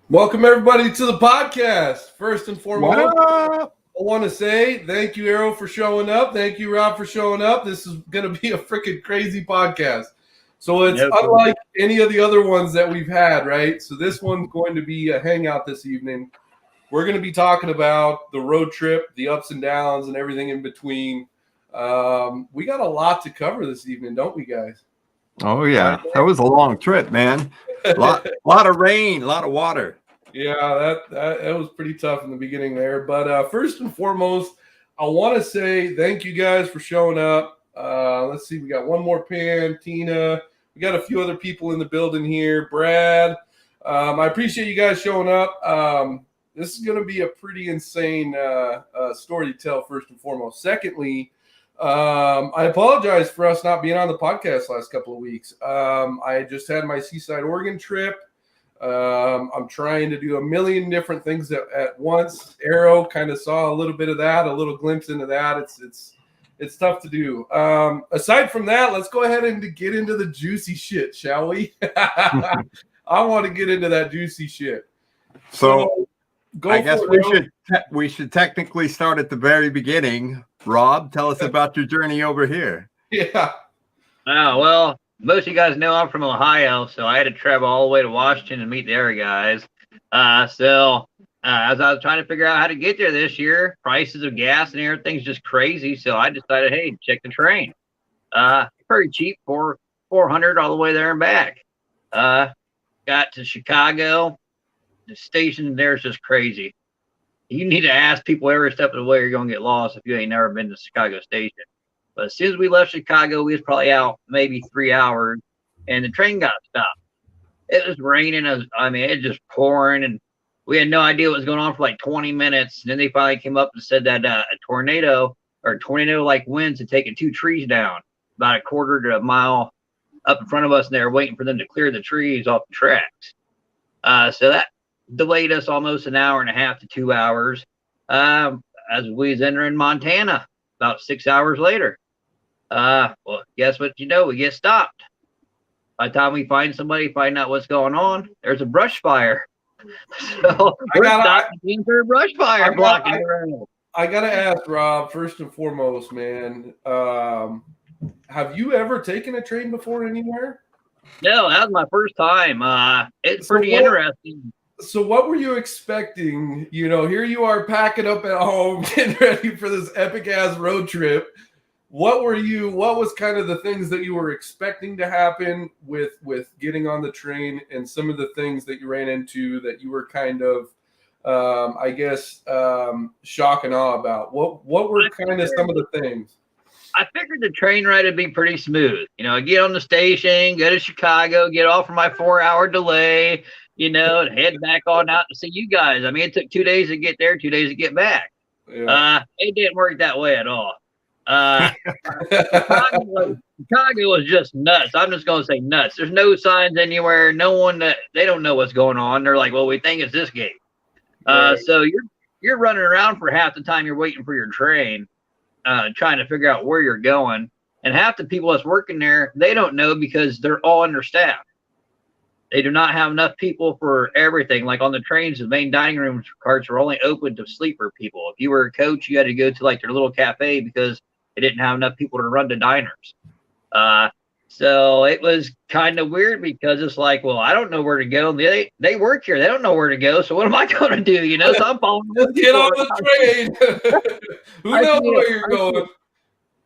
Welcome, everybody, to the podcast. First and foremost, I want to say thank you, Arrow, for showing up. Thank you, Rob, for showing up. This is going to be a freaking crazy podcast. So it's unlike any of the other ones that we've had, right? So this one's going to be a hangout this evening. We're going to be talking about the road trip, the ups and downs, and everything in between. We got a lot to cover this evening, don't we, guys? Oh, yeah. That was a long trip, man. A lot of rain, a lot of water. Yeah, that was pretty tough in the beginning there. But first and foremost, I want to say thank you guys for showing up. Let's see. We got one more pan, Tina. We got a few other people in the building here. Brad. I appreciate you guys showing up. This is going to be a pretty insane story to tell, first and foremost. Secondly, I apologize for us not being on the podcast last couple of weeks. I just had my Seaside, Oregon trip. I'm trying to do a million different things at once. Arrow kind of saw a little bit of that, a little glimpse into that. It's tough to do. Aside from that, let's go ahead and get into the juicy shit, shall we? I want to get into that juicy shit. So I guess we should technically start at the very beginning. Rob, tell us about your journey over here. Yeah. Oh, well, most of you guys know I'm from Ohio, so I had to travel all the way to Washington to meet the other guys. So as I was trying to figure out how to get there this year, prices of gas and everything's just crazy. So I decided, hey, check the train. Pretty cheap, $400 all the way there and back. Got to Chicago. The station there is just crazy. You need to ask people every step of the way, you're going to get lost if you ain't never been to Chicago Station. But as soon as we left Chicago, we was probably out maybe 3 hours, and the train got stopped. It was raining. It was just pouring, and we had no idea what was going on for like 20 minutes. And then they finally came up and said that a tornado-like winds had taken 2 trees down about a quarter to a mile up in front of us, and they were waiting for them to clear the trees off the tracks. So that delayed us almost an hour and a half to 2 hours as we was entering Montana about 6 hours later. Well, guess what? We get stopped. By the time we find out what's going on, there's a brush fire. So we're stopped for a brush fire blocking the road. I got to ask, Rob, first and foremost, man, have you ever taken a train before anywhere? No, that was my first time. It's pretty interesting. So what were you expecting? Here you are packing up at home, getting ready for this epic ass road trip. What was kind of the things that you were expecting to happen with getting on the train, and some of the things that you ran into that you were kind of, shock and awe about? What were kind of some of the things? I figured the train ride would be pretty smooth. Get on the station, go to Chicago, get off for my 4-hour delay, and head back on out to see you guys. It took 2 days to get there, 2 days to get back. Yeah. It didn't work that way at all. Chicago was just nuts. I'm just going to say nuts. There's no signs anywhere. No one they don't know what's going on. They're like, well, we think it's this gate. Right. So you're running around for half the time you're waiting for your train, trying to figure out where you're going. And half the people that's working there, they don't know because they're all understaffed. They do not have enough people for everything. Like on the trains, the main dining room carts are only open to sleeper people. If you were a coach, you had to go to like their little cafe because they didn't have enough people to run the diners. So it was kind of weird because it's like, well, I don't know where to go. They work here. They don't know where to go. So what am I going to do? So I'm following. Just get on the train. Who knows where you're going?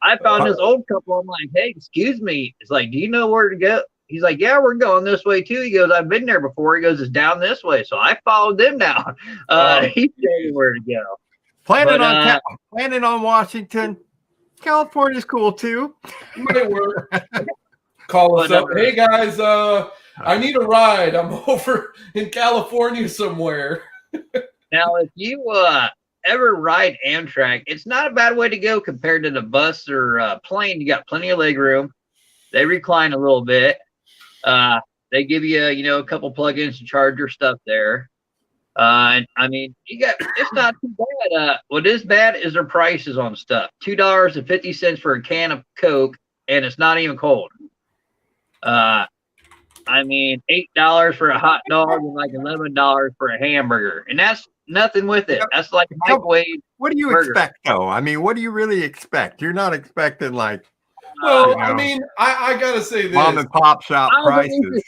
I found this old couple. I'm like, hey, excuse me. It's like, do you know where to go? He's like, yeah, we're going this way too. He goes, I've been there before. He goes, it's down this way. So I followed them down. He showed me where to go. Planning on Washington. California's cool too. Might work. Call us up. Hey guys, I need a ride. I'm over in California somewhere. Now, if you ever ride Amtrak, it's not a bad way to go compared to the bus or plane. You got plenty of leg room. They recline a little bit. They give you, a couple plugins to charge your stuff there. And I mean, it's not too bad. What is bad is their prices on stuff. $2.50 for a can of Coke, and it's not even cold. I mean, $8 for a hot dog and like $11 for a hamburger, and that's nothing with it. That's like a microwave. What do you expect, though? I mean, what do you really expect? You're not expecting like. Well, I mean, I gotta say this: mom and pop shop prices.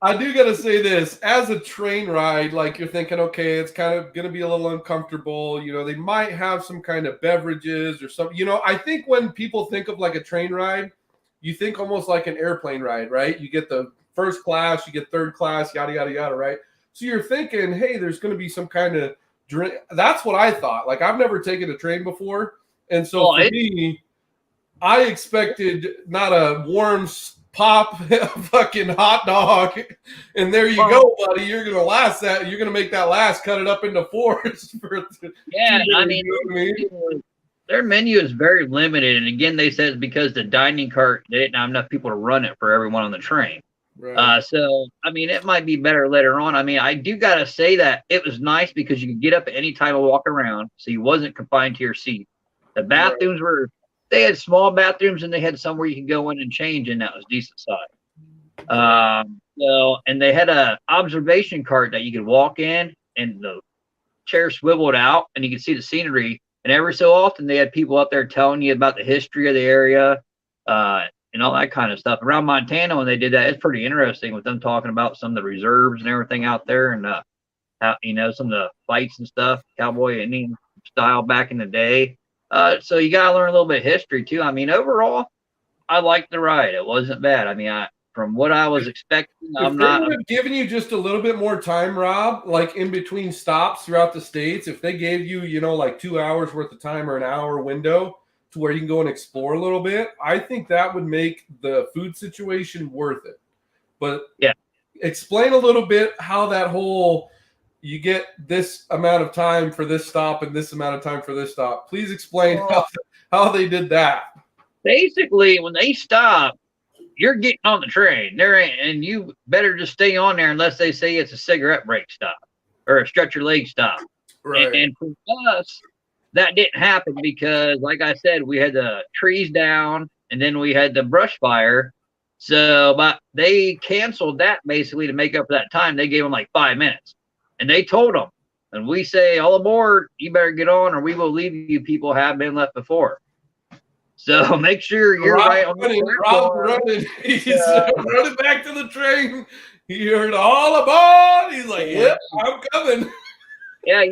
I do gotta say this: as a train ride, like you're thinking, okay, it's kind of gonna be a little uncomfortable. They might have some kind of beverages or something. I think when people think of like a train ride, you think almost like an airplane ride, right? You get the first class, you get third class, yada yada yada, right? So you're thinking, hey, there's gonna be some kind of drink. That's what I thought. Like I've never taken a train before. And so for me, I expected not a warm pop fucking hot dog. And there you go, buddy. You're going to last that. You're going to make that last, cut it up into fours. I mean, their menu is very limited. And again, they said it's because the dining cart, they didn't have enough people to run it for everyone on the train. Right. So, I mean, it might be better later on. I mean, I do got to say that it was nice because you could get up at any time and walk around. So you wasn't confined to your seat. The bathrooms they had small bathrooms and they had somewhere you could go in and change, and that was decent size. And they had a observation cart that you could walk in, and the chair swiveled out, and you could see the scenery. And every so often, they had people up there telling you about the history of the area and all that kind of stuff. Around Montana, when they did that, it's pretty interesting with them talking about some of the reserves and everything out there, and how some of the fights and stuff, cowboy Indian style back in the day. So you got to learn a little bit of history too. I mean, overall, I liked the ride. It wasn't bad. I mean, from what I was expecting, I'm not. If they would have given you just a little bit more time, Rob, like in between stops throughout the states, if they gave you, like 2 hours worth of time or an hour window to where you can go and explore a little bit, I think that would make the food situation worth it. But yeah, explain a little bit how that whole. You get this amount of time for this stop and this amount of time for this stop. Please explain how they did that. Basically, when they stop, you're getting on the train. And you better just stay on there unless they say it's a cigarette break stop or a stretch your leg stop. Right. And for us, that didn't happen because, like I said, we had the trees down and then we had the brush fire. So, but they canceled that basically to make up for that time. They gave them like 5 minutes. And they told them, and we say, all aboard, you better get on or we will leave you. People have been left before. So make sure you're right on Rob's running. He's running back to the train. He heard all aboard. He's like, yep, I'm coming. Yeah,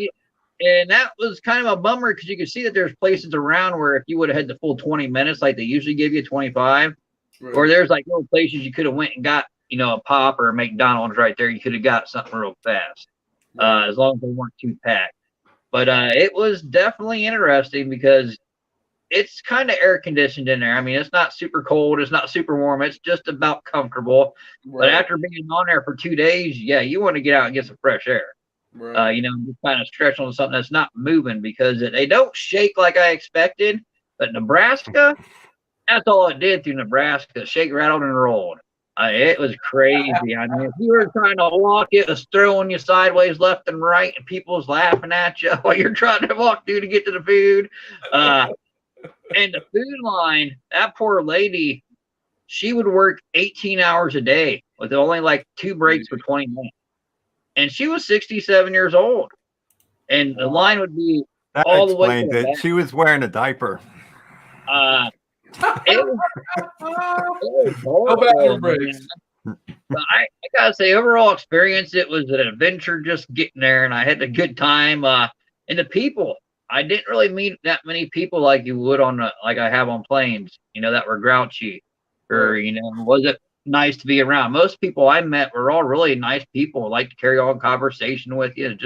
and that was kind of a bummer because you could see that there's places around where if you would have had the full 20 minutes, like they usually give you 25, or there's like little places you could have went and got, a Pop or a McDonald's right there. You could have got something real fast. As long as they weren't too packed. But it was definitely interesting because it's kind of air conditioned in there. I mean, it's not super cold. It's not super warm. It's just about comfortable. Right. But after being on there for 2 days, you want to get out and get some fresh air. Right. Just kind of stretch on something that's not moving because they don't shake like I expected. But Nebraska, that's all it did through Nebraska. Shake, rattled, and rolled. It was crazy. I mean, if you were trying to walk, it was throwing you sideways left and right, and people was laughing at you while you're trying to walk through to get to the food. And the food line, that poor lady, she would work 18 hours a day with only like 2 breaks for 20 minutes. And she was 67 years old. And the line would be all the way to the back. She was wearing a diaper. It was horrible, breaks. But I gotta say, overall experience, it was an adventure just getting there, and I had a good time. And the people, I didn't really meet that many people like you would on like I have on planes, that were grouchy or, was it nice to be around. Most people I met were all really nice people, like to carry on conversation with you.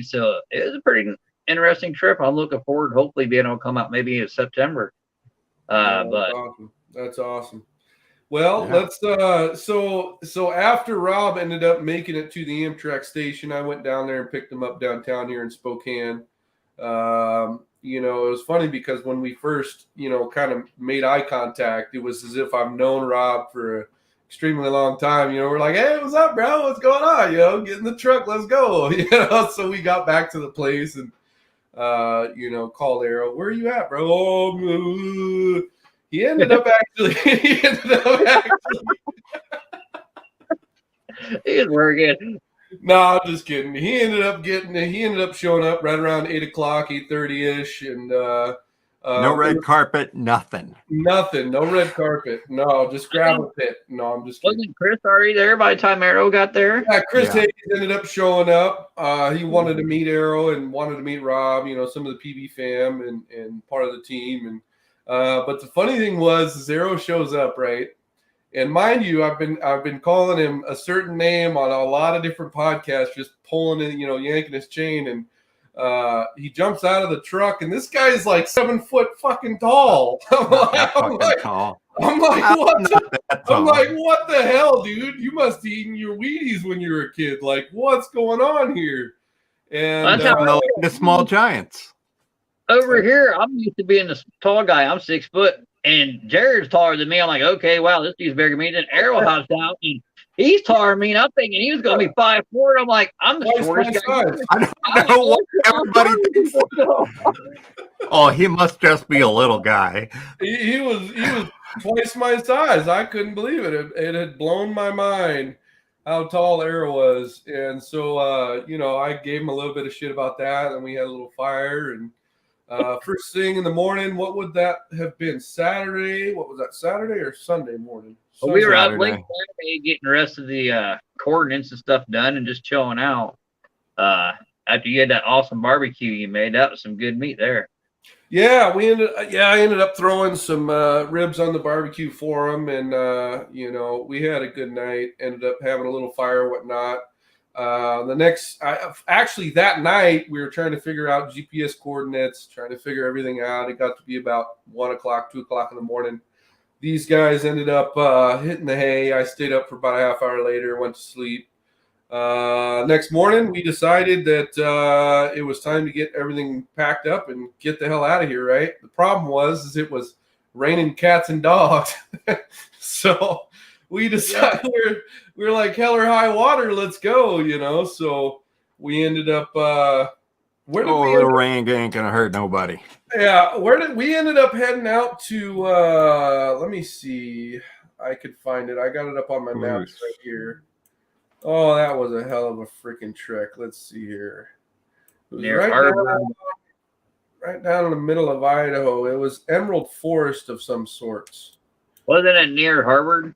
So it was a pretty interesting trip. I'm looking forward, hopefully being able to come out maybe in September. That's But awesome. That's awesome. Well, Yeah. let's so after Rob ended up making it to the Amtrak station, I went down there and picked him up downtown here in Spokane. It was funny because when we first, kind of made eye contact, it was as if I've known Rob for an extremely long time. We're like, hey, what's up, bro? What's going on? Get in the truck, let's go. So we got back to the place and called Arrow. Where are you at, bro? Oh, he ended up actually. He's working. No, I'm just kidding. He ended up showing up right around 8:00, 8:30 ish, and no red carpet, nothing. Nothing. No red carpet. No, just gravel pit. No, I'm just kidding. Wasn't Chris already there by the time Arrow got there? Yeah, Chris Hayes ended up showing up. He wanted to meet Arrow and wanted to meet Rob, some of the PB fam and part of the team. And but the funny thing was Arrow shows up, right? And mind you, I've been calling him a certain name on a lot of different podcasts, just pulling it, yanking his chain, and he jumps out of the truck, and this guy is like 7 foot fucking tall. I'm like, what the hell, dude? You must have eaten your Wheaties when you were a kid. Like, what's going on here? And the small giants. Over here, I'm used to being the tall guy. I'm 6 foot, and Jared's taller than me. I'm like, okay, wow, this dude's bigger than me. Then Arrow hops out, and he's taller than me. And I'm thinking he was going to be 5'4". I'm like, I'm the shortest guy. I don't know what everybody thinks. Oh, he must just be a little guy. He was twice my size. I couldn't believe it. It had blown my mind how tall Arrow was. And so, I gave him a little bit of shit about that, and we had a little fire. And first thing in the morning, what would that have been? Saturday? What was that, Saturday or Sunday morning? Well, we were up late Saturday getting the rest of the coordinates and stuff done and just chilling out. After you had that awesome barbecue you made, that was some good meat there. Yeah, I ended up throwing some ribs on the barbecue for him, and we had a good night. Ended up having a little fire, whatnot. That night we were trying to figure out GPS coordinates, trying to figure everything out. It got to be about 1 o'clock, 2 o'clock in the morning. These guys ended up hitting the hay. I stayed up for about a half hour later, went to sleep. Next morning, we decided that it was time to get everything packed up and get the hell out of here, right? The problem was it was raining cats and dogs. So we decided we were like, hell or high water, let's go, So we ended up little rain ain't gonna hurt nobody. Yeah, we ended up heading out to let me see. I could find it. I got it up on my maps right here. Oh, that was a hell of a freaking trek. Let's see here. It was right down in the middle of Idaho. It was Emerald Forest of some sorts. Wasn't it near Harvard?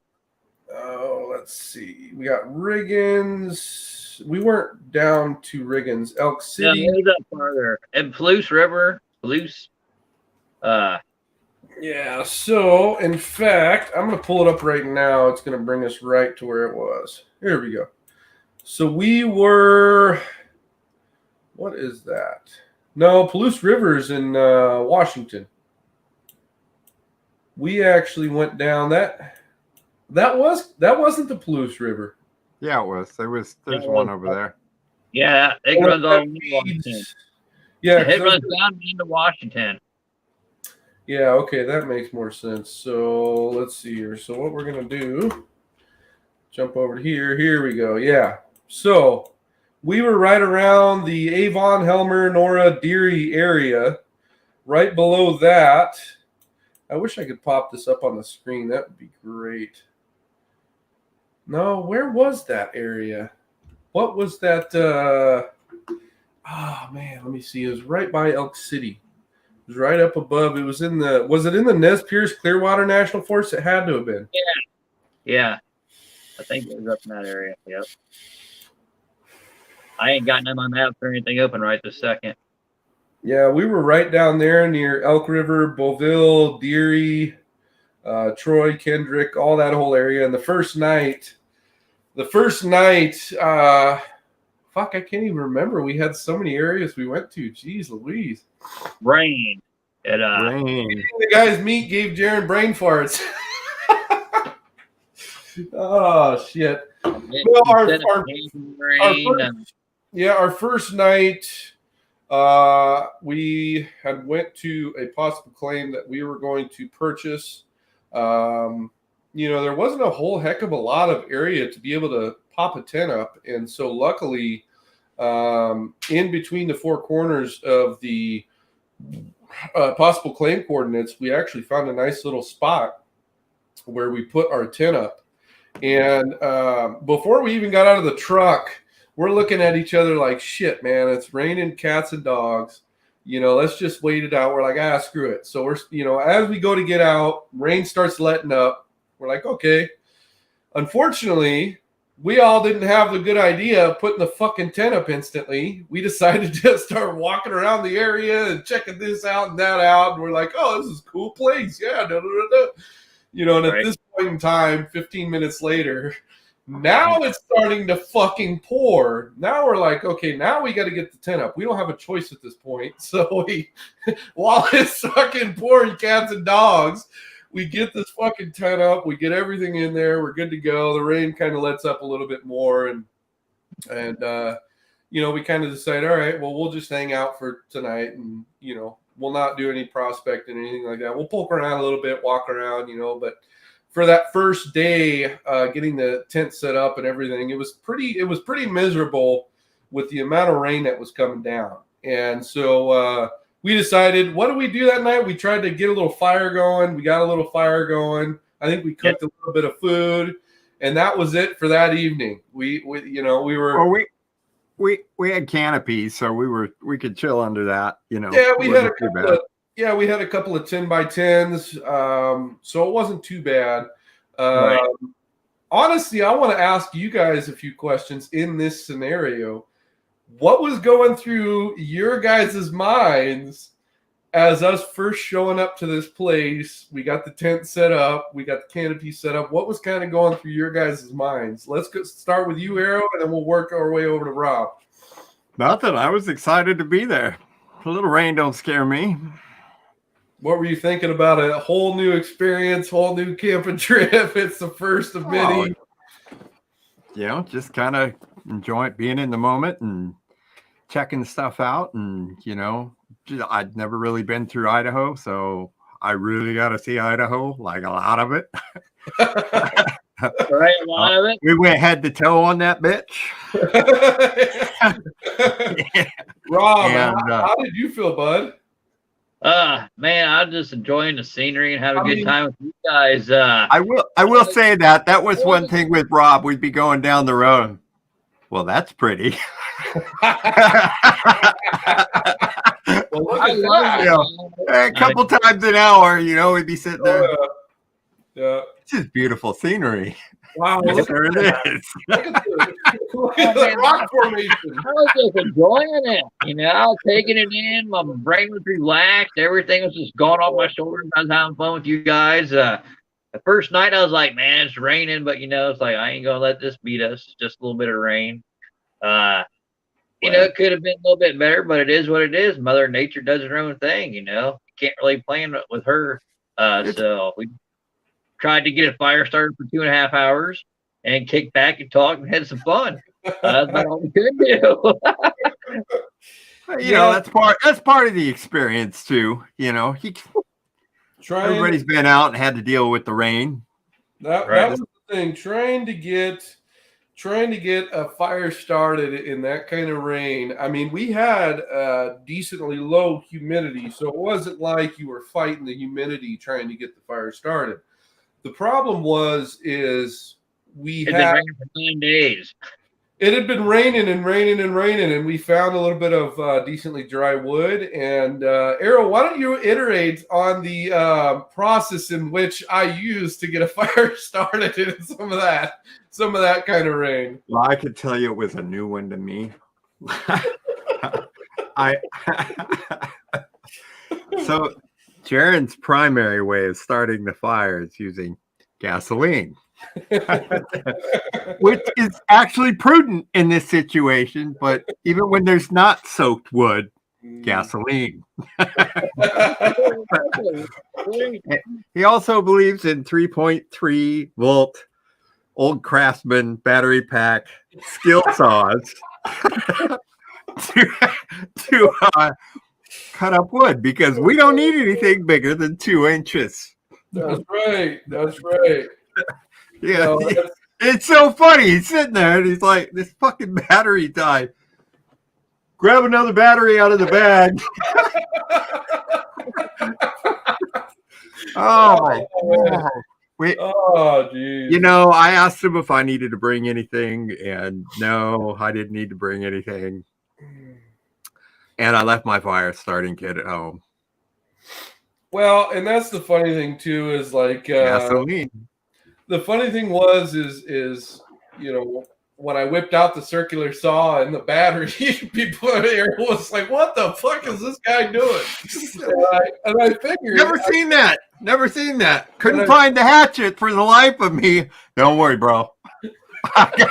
Oh, let's see. We got Riggins. We weren't down to Riggins. Elk City. No, it was up farther. And Palouse River. Palouse. Yeah, so in fact, I'm going to pull it up right now. It's going to bring us right to where it was. Here we go. So we were, what is that? No, Palouse River's in Washington. We actually went down that wasn't the Palouse River. Yeah, it was. There's one over there. Yeah, it runs all into Washington. Yeah, it runs down into Washington. Yeah, okay, that makes more sense. So let's see here. So what we're gonna do, jump over to here. Here we go. Yeah. So we were right around the Avon, Helmer, Nora, Deary area. Right below that, I wish I could pop this up on the screen. That would be great. No, where was that area? What was that? Man, let me see. It was right by Elk City. It was right up above. It was was it in the Nez Perce Clearwater National Forest? It had to have been. Yeah. I think it was up in that area. Yep. I ain't got none on my maps or anything open right this second. Yeah, we were right down there near Elk River, Beauville, Deary, Troy, Kendrick, all that whole area. And the first night, fuck, I can't even remember. We had so many areas we went to. Jeez Louise. Rain. Rain. The guy's meat gave Jaron brain farts. Oh, shit. Well, our first night, we had went to a possible claim that we were going to purchase. There wasn't a whole heck of a lot of area to be able to pop a tent up. And so luckily, in between the four corners of the possible claim coordinates, we actually found a nice little spot where we put our tent up. And before we even got out of the truck, we're looking at each other like, shit, man, it's raining cats and dogs. Let's just wait it out. We're like, screw it. So we're, as we go to get out, rain starts letting up. We're like, okay. Unfortunately, we all didn't have the good idea of putting the fucking tent up instantly. We decided to start walking around the area and checking this out and that out. And we're like, oh, this is a cool place. Yeah. And at this point in time, 15 minutes later, now it's starting to fucking pour. Now we're like, okay, now we got to get the tent up. We don't have a choice at this point. So while it's fucking pouring cats and dogs, we get this fucking tent up. We get everything in there. We're good to go. The rain kind of lets up a little bit more. And we kind of decide, all right, well, we'll just hang out for tonight. And, we'll not do any prospecting or anything like that. We'll poke around a little bit, walk around, but for that first day, getting the tent set up and everything, it was pretty miserable with the amount of rain that was coming down. And so we decided, what did we do that night? We tried to get a little fire going. We got a little fire going. I think we cooked a little bit of food, and that was it for that evening. We had canopies, so we could chill under that. Yeah, we had a couple of 10x10s, so it wasn't too bad. Right. Honestly, I want to ask you guys a few questions in this scenario. What was going through your guys' minds as us first showing up to this place? We got the tent set up. We got the canopy set up. What was kind of going through your guys' minds? Let's start with you, Arrow, and then we'll work our way over to Rob. Nothing. I was excited to be there. A little rain don't scare me. What were you thinking about a whole new experience, whole new camping trip? It's the first of many. Just kind of enjoy being in the moment and checking stuff out. And, I'd never really been through Idaho, so I really got to see Idaho, like a lot of it. Right, a lot of it. We went head to toe on that bitch. Rob, how did you feel, bud? Man, I'm just enjoying the scenery and having a good time with you guys. I will say that was one thing with Rob. We'd be going down the road. Well, that's pretty. Well, look at that. A couple times an hour, we'd be sitting there. Yeah. It's just beautiful scenery. Wow, there it is. Look at the rock formation. I was just enjoying it, taking it in. My brain was relaxed. Everything was just going off my shoulders. I was having fun with you guys. The first night I was like, man, it's raining, but it's like, I ain't gonna let this beat us. Just a little bit of rain. It could have been a little bit better, but it is what it is. Mother Nature does her own thing, Can't really plan with her. So we tried to get a fire started for 2.5 hours and kick back and talk and had some fun. That's about all we could do. That's part of the experience too. Everybody's been out and had to deal with the rain. That was the thing. Trying to get a fire started in that kind of rain. I mean, we had decently low humidity, so it wasn't like you were fighting the humidity trying to get the fire started. The problem is we had been raining for 9 days. It had been raining, and we found a little bit of decently dry wood. And Arrow, why don't you iterate on the process in which I used to get a fire started in some of that kind of rain? Well, I could tell you it was a new one to me. I so Jaren's primary way of starting the fire is using gasoline, which is actually prudent in this situation. But even when there's not soaked wood, gasoline. He also believes in 3.3 volt old Craftsman battery pack skill saws to cut up wood because we don't need anything bigger than 2 inches. That's right. That's right. Yeah, No, it's so funny. He's sitting there and he's like, "This fucking battery died. Grab another battery out of the bag." Oh my God. Oh, geez. You know, I asked him if I needed to bring anything, and no, I didn't need to bring anything. And I left my fire starting kit at home. Well, and that's the funny thing too, is like Gasoline. the funny thing is you know, when I whipped out the circular saw and the battery, people there was like, "What the fuck is this guy doing?" And I figured, Never seen that. Couldn't find the hatchet for the life of me. Don't worry, bro. I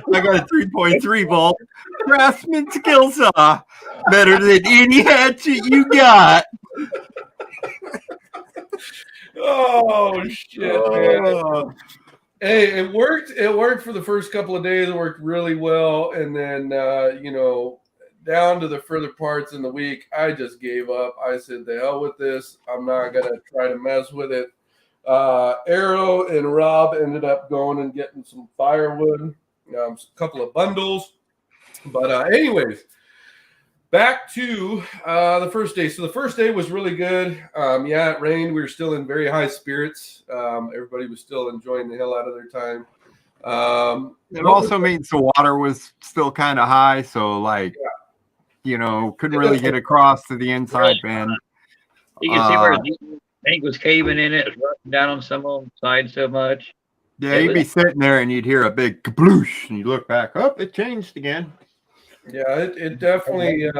got a 3.3 volt Craftsman skill saw, better than any hatchet you got. Oh shit, man. Hey, it worked. It worked for the first couple of days. It worked really well, and then you know, down to the further parts in the week, I just gave up. I said, "The hell with this. I'm not gonna try to mess with it." Arrow and Rob ended up going and getting some firewood, a couple of bundles. But anyways, back to the first day. So the first day was really good. Yeah, it rained. We were still in very high spirits. Everybody was still enjoying the hell out of their time. It also means the water was still kind of high, so like, you know, couldn't really get across to the inside bend. You can see where the tank was caving in it. It was rushing down on some of the sides so much. Yeah, you'd be sitting there and you'd hear a big kabloosh, and you look back up, it changed again. Yeah, it definitely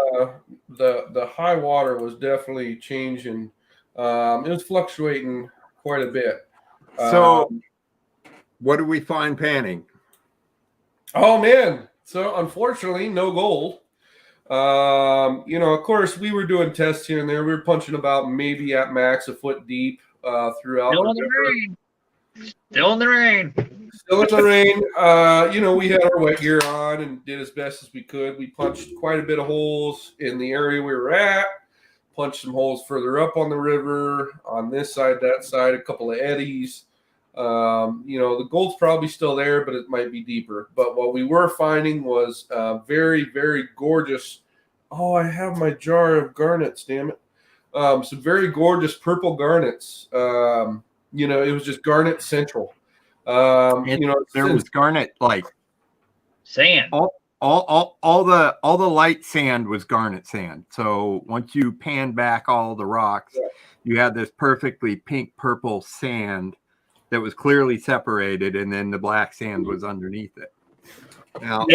the high water was definitely changing. It was fluctuating quite a bit. So, what do we find panning? Oh man! So unfortunately, no gold. You know, of course, we were doing tests here and there. We were punching about maybe at max a foot deep throughout Still the in the river. rain. Still in the rain. Still in the rain. You know, we had our wet gear on and did as best as we could. We punched quite a bit of holes in the area we were at, punched some holes further up on the river, on this side, that side, a couple of eddies. You know, the gold's probably still there, but it might be deeper. But what we were finding was very, very gorgeous. Oh, I have my jar of garnets, damn it. Some very gorgeous purple garnets. You know, it was just garnet central. You know, there was garnet like Sand. all the light sand was garnet sand. So once you pan back all the rocks, you had this perfectly pink purple sand that was clearly separated, and then the black sand was underneath it. Now,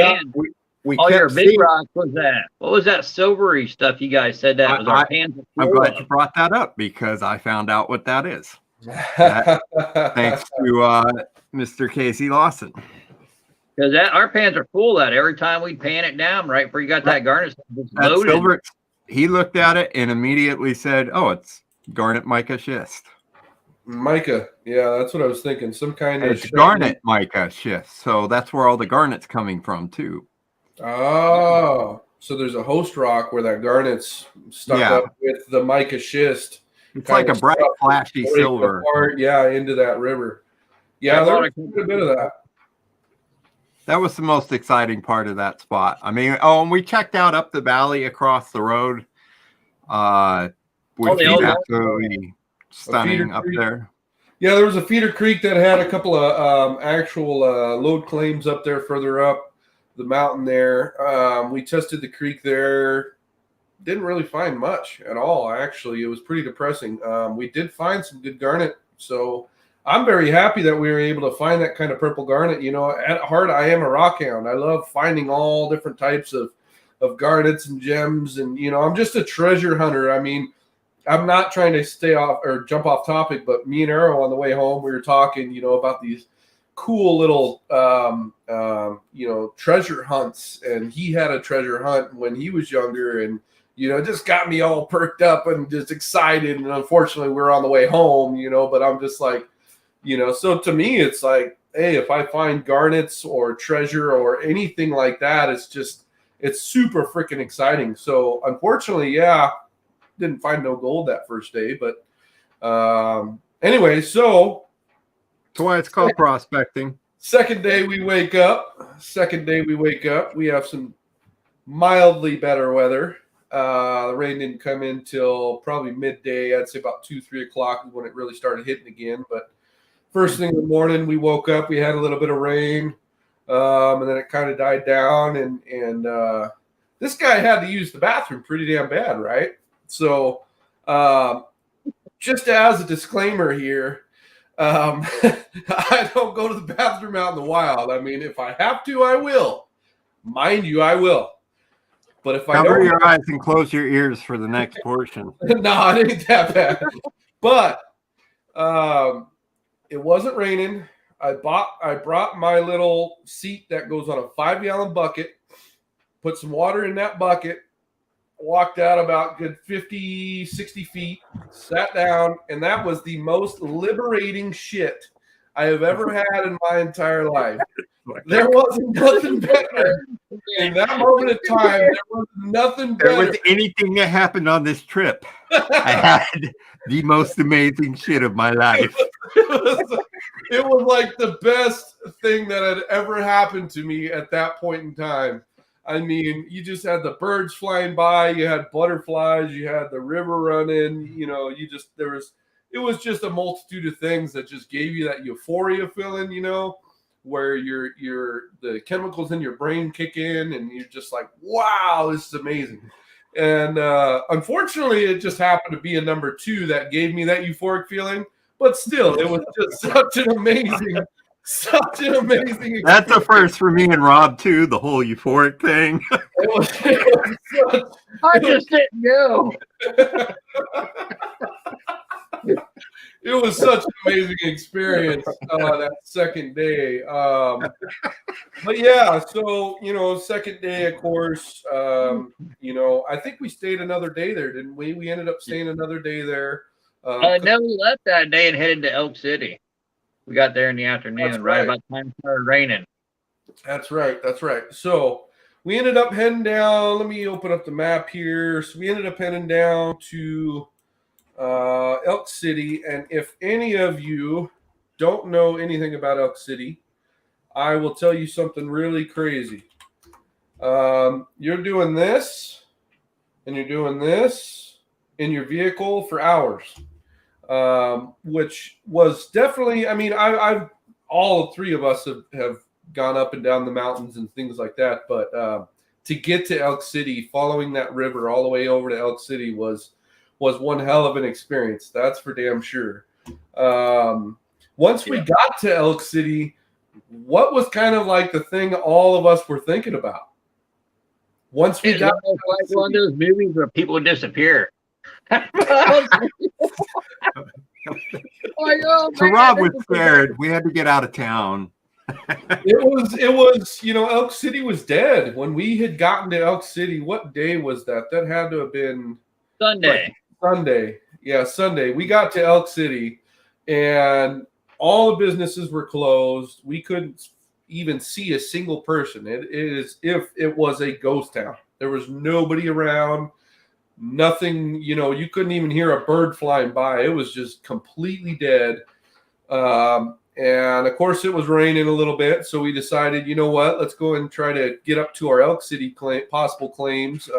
we all kept your big seeing, rocks was that? What was that silvery stuff you guys said that was our pans? I'm glad you brought that up because I found out what that is. Thanks to Mr. Casey Lawson. Because our pans are full of that. Every time we pan it down, right before you got that garnet, it's loaded. Silver, he looked at it and immediately said, "Oh, it's garnet mica schist." Mica, yeah, that's what I was thinking. Some kind of garnet mica schist. So that's where all the garnet's coming from too. Oh, so there's a host rock where that garnet's stuck up with the mica schist. It's like a bright, flashy silver. Apart, into that river. Yeah, there's a bit of that. That was the most exciting part of that spot. I mean, and we checked out up the valley across the road, which is absolutely stunning up there. Yeah, there was a feeder creek that had a couple of actual load claims up there further up the mountain there. We tested the creek there. Didn't really find much at all, actually. It was pretty depressing. We did find some good garnet, so I'm very happy that we were able to find that kind of purple garnet. You know, at heart, I am a rock hound. I love finding all different types of of garnets and gems. And, I'm just a treasure hunter. I mean, I'm not trying to stay off or jump off topic, but me and Arrow on the way home, we were talking, about these cool little, treasure hunts. And he had a treasure hunt when he was younger, and, it just got me all perked up and just excited. And unfortunately, we're on the way home, but I'm just like, so to me, it's like, hey, if I find garnets or treasure or anything like that, it's super freaking exciting. So unfortunately, didn't find no gold that first day, but anyway, so that's why it's called prospecting. Second day we wake up. We have some mildly better weather. The rain didn't come in till probably midday. I'd say about 2-3 o'clock is when it really started hitting again. But first thing in the morning, we woke up. We had a little bit of rain, and then it kind of died down. And this guy had to use the bathroom pretty damn bad, right? So, just as a disclaimer here, I don't go to the bathroom out in the wild. I mean, if I have to, I will. Mind you, I will. But if I cover don't, your eyes and close your ears for the next portion. No, it ain't that bad. But it wasn't raining. I brought my little seat that goes on a 5-gallon bucket, put some water in that bucket, walked out about good 50, 60 feet, sat down, and that was the most liberating shit I have ever had in my entire life. There wasn't nothing better. In that moment of time, there was nothing better. There was anything that happened on this trip. I had the most amazing shit of my life. It was like the best thing that had ever happened to me at that point in time. I mean, you just had the birds flying by, you had butterflies, you had the river running, it was just a multitude of things that just gave you that euphoria feeling, where the chemicals in your brain kick in and you're just like, wow, this is amazing. And unfortunately, it just happened to be a number 2 that gave me that euphoric feeling. But still, it was just such an amazing experience. That's a first for me and Rob too, the whole euphoric thing. I just didn't go. It was such an amazing experience that second day. But yeah, so, second day, of course, I think we stayed another day there, didn't we? We ended up staying another day there. No, we left that day and headed to Elk City. We got there in the afternoon, right about the time it started raining. That's right. So we ended up heading down. Let me open up the map here. So we ended up heading down to Elk City. And if any of you don't know anything about Elk City, I will tell you something really crazy. You're doing this and you're doing this in your vehicle for hours. Which was definitely, I mean, I've all 3 of us have gone up and down the mountains and things like that. But to get to Elk City, following that river all the way over to Elk City was one hell of an experience. That's for damn sure. Once we got to Elk City, what was kind of like the thing all of us were thinking about? Once we got to like one of those movies where people disappear. So Rob was scared. We had to get out of town. It was, Elk City was dead. When we had gotten to Elk City, what day was that? That had to have been Sunday. Sunday. Yeah, Sunday. We got to Elk City and all the businesses were closed. We couldn't even see a single person. It is if it was a ghost town. There was nobody around. Nothing, you couldn't even hear a bird flying by. It was just completely dead. And of course it was raining a little bit. So we decided, you know what, let's go and try to get up to our Elk City possible claims.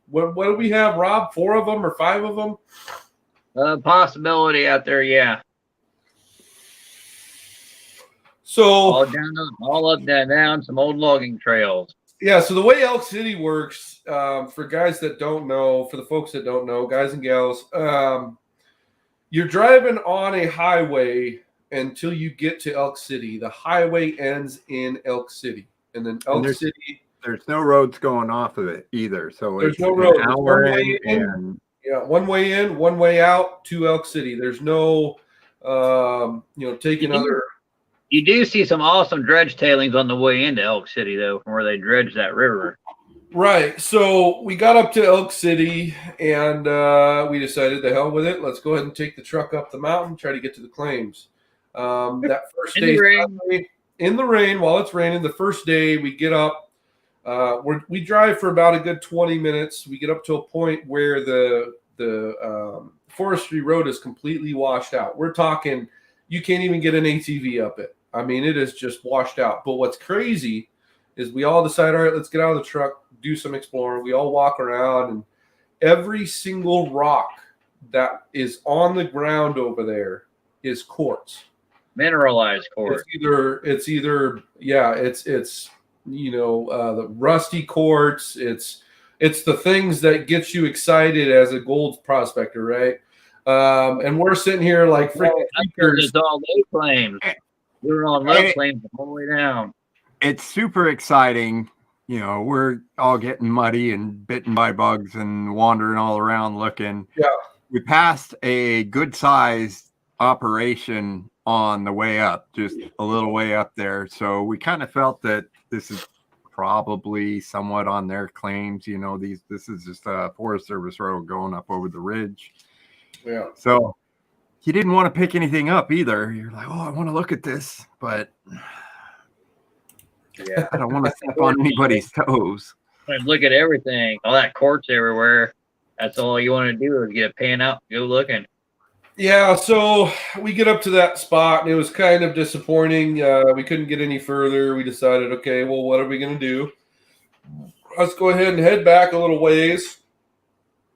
What do we have, Rob? 4 of them or 5 of them? Possibility out there. Yeah. So all up, down some old logging trails. Yeah, so the way Elk City works, for guys that don't know, for the folks that don't know, guys and gals, you're driving on a highway until you get to Elk City. The highway ends in Elk City. And then Elk City. there's no roads going off of it either. So There's it's no an road. There's hour one way in, in. and Yeah, one way in, one way out to Elk City. There's no, taking other. You do see some awesome dredge tailings on the way into Elk City, though, from where they dredge that river. Right. So we got up to Elk City, and we decided, the hell with it. Let's go ahead and take the truck up the mountain, try to get to the claims. That first In day, the rain. in the rain, while it's raining, the first day we get up. We drive for about a good 20 minutes. We get up to a point where the forestry road is completely washed out. We're talking, you can't even get an ATV up it. I mean, it is just washed out. But what's crazy is we all decide, all right, let's get out of the truck, do some exploring. We all walk around, and every single rock that is on the ground over there is quartz. Mineralized quartz. It's either the rusty quartz. It's the things that get you excited as a gold prospector, right? And we're sitting here like freaking It's all low claims. We were on low claims the whole way down. It's super exciting. We're all getting muddy and bitten by bugs and wandering all around looking. Yeah. We passed a good sized operation on the way up, just a little way up there. So we kind of felt that this is probably somewhat on their claims. This is just a Forest Service road going up over the ridge. Yeah. So you didn't want to pick anything up either. You're like, oh, I want to look at this, but yeah, I don't want to step on anybody's toes. Look at everything, all that quartz everywhere. That's all you want to do is get a pan out, go looking. Yeah, so we get up to that spot, and it was kind of disappointing. We couldn't get any further. We decided, okay, well, what are we going to do? Let's go ahead and head back a little ways,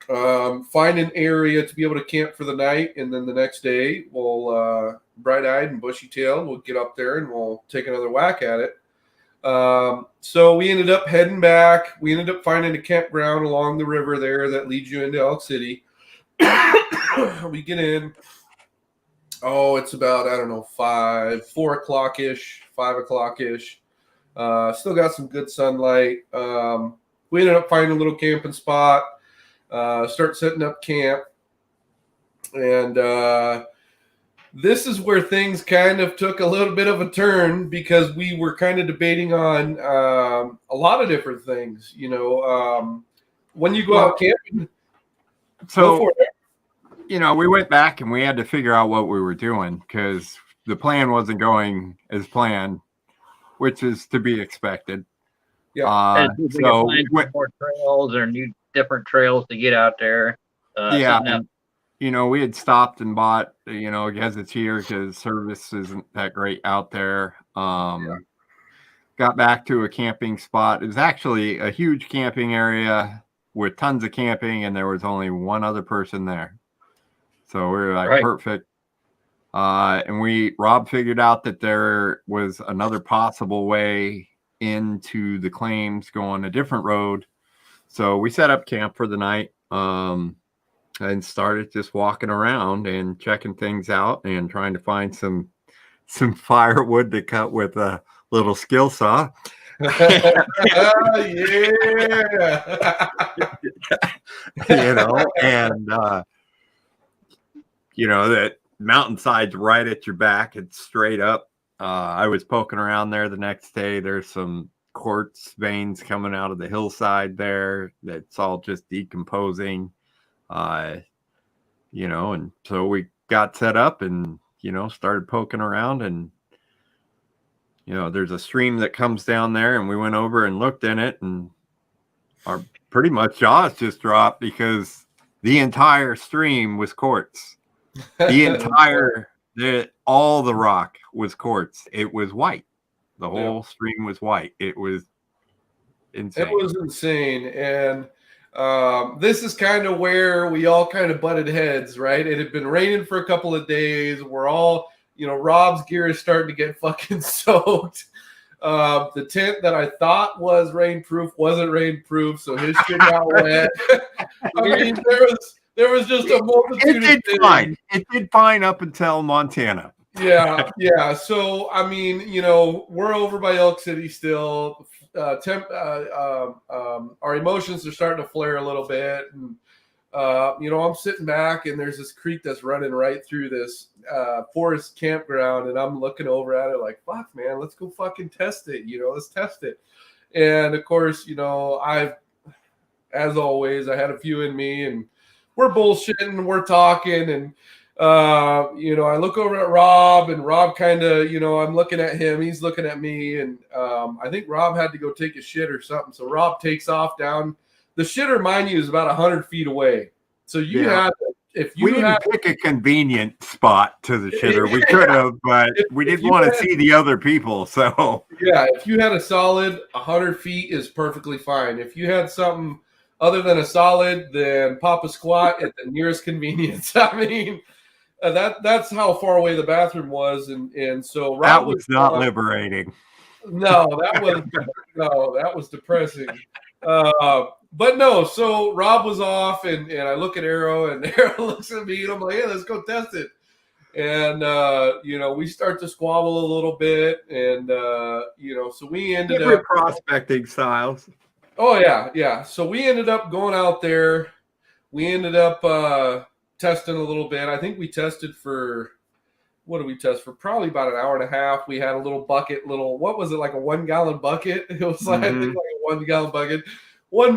find an area to be able to camp for the night, and then the next day, we'll, bright-eyed and bushy-tailed, we'll get up there and we'll take another whack at it. So we ended up heading back. We ended up finding a campground along the river there that leads you into Elk City. We get in. Oh, it's about, I don't know, 4 o'clock-ish, 5 o'clock-ish. Still got some good sunlight. We ended up finding a little camping spot, start setting up camp. And this is where things kind of took a little bit of a turn, because we were kind of debating on a lot of different things. When you go out camping, so go for it. We went back and we had to figure out what we were doing, because the plan wasn't going as planned, which is to be expected. Yeah. So we went more trails or new different trails to get out there. We had stopped and bought, a gazetteer because service isn't that great out there. Got back to a camping spot. It was actually a huge camping area with tons of camping, and there was only one other person there. So we were like, right. Perfect. And Rob figured out that there was another possible way into the claims going a different road. So we set up camp for the night and started just walking around and checking things out and trying to find some firewood to cut with a little skill saw. Yeah. That mountainside's right at your back. It's straight up. I was poking around there the next day. There's some quartz veins coming out of the hillside there. That's all just decomposing. And so we got set up and, started poking around, and, there's a stream that comes down there, and we went over and looked in it, and our pretty much jaws just dropped because the entire stream was quartz. All the rock was quartz. It was white. The whole stream was white. It was insane. It was insane. And this is kind of where we all kind of butted heads, right? It had been raining for a couple of days. We're all, Rob's gear is starting to get fucking soaked. The tent that I thought was rainproof wasn't rainproof, so his shit got wet. I mean, there was just a multitude of things. It did fine up until Montana. Yeah. So, I mean, we're over by Elk City still. our emotions are starting to flare a little bit, and I'm sitting back, and there's this creek that's running right through this forest campground, and I'm looking over at it like, fuck, man, let's go fucking test it. Let's test it. And of course, as always, I had a few in me, and we're bullshitting, we're talking, and I look over at Rob, and Rob kind of, I'm looking at him, he's looking at me, and I think Rob had to go take a shit or something. So Rob takes off down. The shitter, mind you, is about 100 feet away. So you had, if you we didn't pick a convenient spot to the shitter. We could have, but we didn't want to see the other people. So yeah, if you had a solid 100 feet is perfectly fine. If you had something other than a solid, then pop a squat at the nearest convenience. I mean, that's how far away the bathroom was, and so Rob that was not liberating. No, that was depressing. But no, so Rob was off, and I look at Arrow, and Arrow looks at me, and I'm like, hey, let's go test it. And we start to squabble a little bit, and so we ended up prospecting styles. Oh yeah. So we ended up going out there. We ended up testing a little bit. I think we tested for, what did we test for? Probably about an hour and a half. We had a little bucket, what was it, like a 1 gallon bucket? It was like, I think like a 1 gallon bucket. 1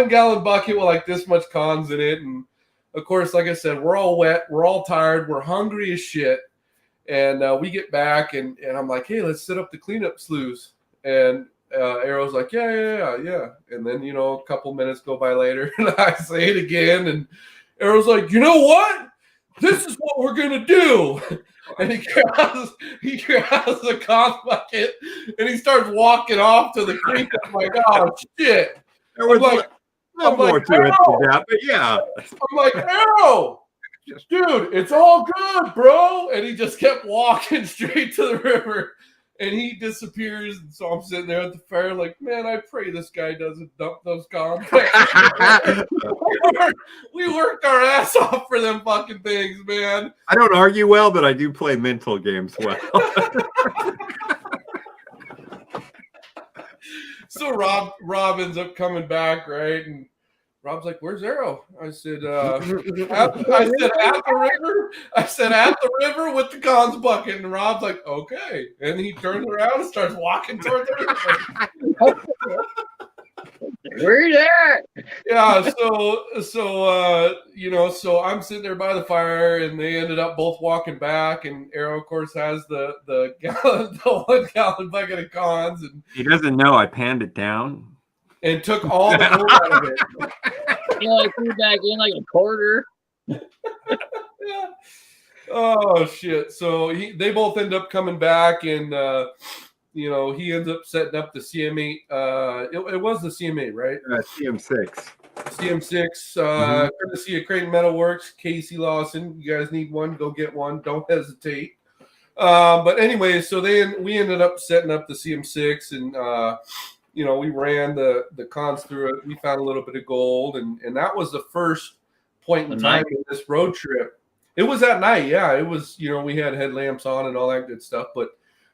gallon bucket with like this much cons in it. And of course, like I said, we're all wet, we're all tired, we're hungry as shit. And we get back, and I'm like, hey, let's set up the cleanup sloughs. And Arrow's like, yeah. And then, a couple minutes go by later, and I say it again, and Arrow's like, you know what? This is what we're going to do. And he grabs the con bucket, and he starts walking off to the creek. I'm like, oh, shit. There was more to it than that, but yeah. I'm like, Arrow, dude, it's all good, bro. And he just kept walking straight to the river. And he disappears, and so I'm sitting there at the fire like, man, I pray this guy doesn't dump those cons. We worked our ass off for them fucking things, man. I don't argue well, but I do play mental games well. So Rob ends up coming back, right? And Rob's like, where's Arrow? I said, at the river. I said, at the river with the cons bucket. And Rob's like, okay. And he turns around and starts walking toward the river. Where's that? Yeah, so I'm sitting there by the fire, and they ended up both walking back, and Arrow, of course, has the 1 gallon bucket of cons, and he doesn't know I panned it down and took all the gold out of it. I threw back in like a quarter. Yeah. Oh shit! So they both end up coming back, and he ends up setting up the CM8. It was the CM8, right? CM6. CM6. Courtesy of Creighton Metalworks, Casey Lawson. You guys need one? Go get one. Don't hesitate. But anyway, so we ended up setting up the CM6, and we ran the cons through it. We found a little bit of gold, and that was the first point in time in this road trip. It was at night, yeah. It was, we had headlamps on and all that good stuff, but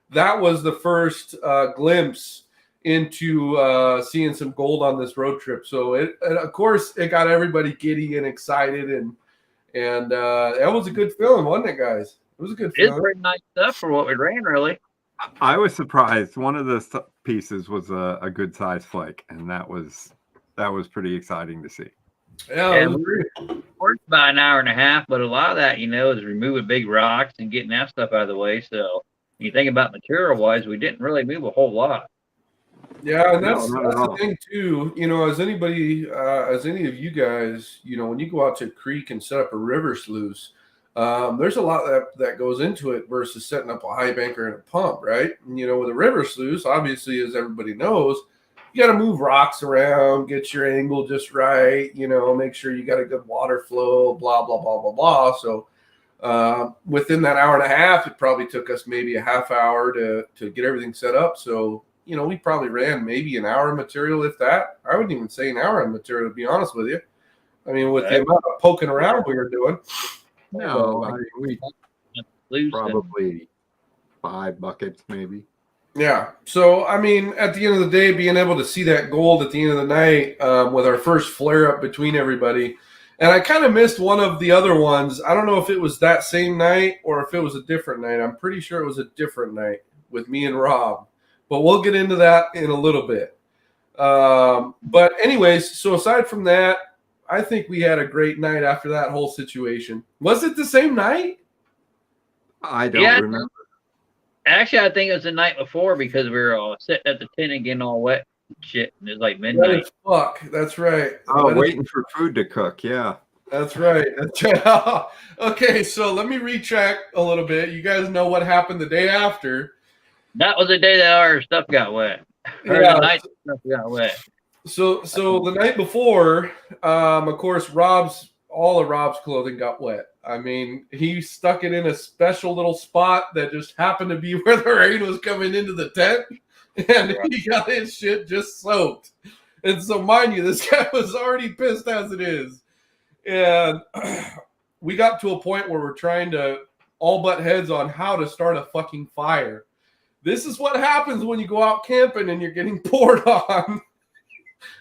that was the first glimpse into seeing some gold on this road trip. So of course, it got everybody giddy and excited, and that was a good feeling, wasn't it, guys? It was a good feeling. It's pretty nice stuff for what we ran, really. I was surprised. One of the pieces was a good size flake, and that was pretty exciting to see. Yeah, we worked about an hour and a half, but a lot of that, is removing big rocks and getting that stuff out of the way. So when you think about material-wise, we didn't really move a whole lot. Yeah, and that's the thing too. As any of you guys, when you go out to a creek and set up a river sluice, there's a lot that goes into it versus setting up a high banker and a pump, right? And, with a river sluice, obviously, as everybody knows, you got to move rocks around, get your angle just right, make sure you got a good water flow, blah, blah, blah, blah, blah. So within that hour and a half, it probably took us maybe a half hour to get everything set up. So, we probably ran maybe an hour of material, if that. I wouldn't even say an hour of material, to be honest with you. I mean, with the amount of poking around we were doing. No, we probably 5 buckets, maybe. Yeah. So, I mean, at the end of the day, being able to see that gold at the end of the night with our first flare up between everybody. And I kind of missed one of the other ones. I don't know if it was that same night or if it was a different night. I'm pretty sure it was a different night with me and Rob. But we'll get into that in a little bit. But anyways, so aside from that, I think we had a great night after that whole situation. Was it the same night? I don't Yeah. remember. Actually, I think it was the night before because we were all sitting at the tent and getting all wet and shit. And it was like Wet midnight. as fuck. That's right. Oh, Wet as- waiting for food to cook. Yeah. That's right. That's right. Okay, so let me retract a little bit. You guys know what happened the day after. That was the day that our stuff got wet. Or Yeah. the night stuff got wet. So the night before, of course, all of Rob's clothing got wet. I mean, he stuck it in a special little spot that just happened to be where the rain was coming into the tent, and he got his shit just soaked. And so, mind you, this guy was already pissed as it is. And we got to a point where we're trying to all butt heads on how to start a fucking fire. This is what happens when you go out camping and you're getting poured on.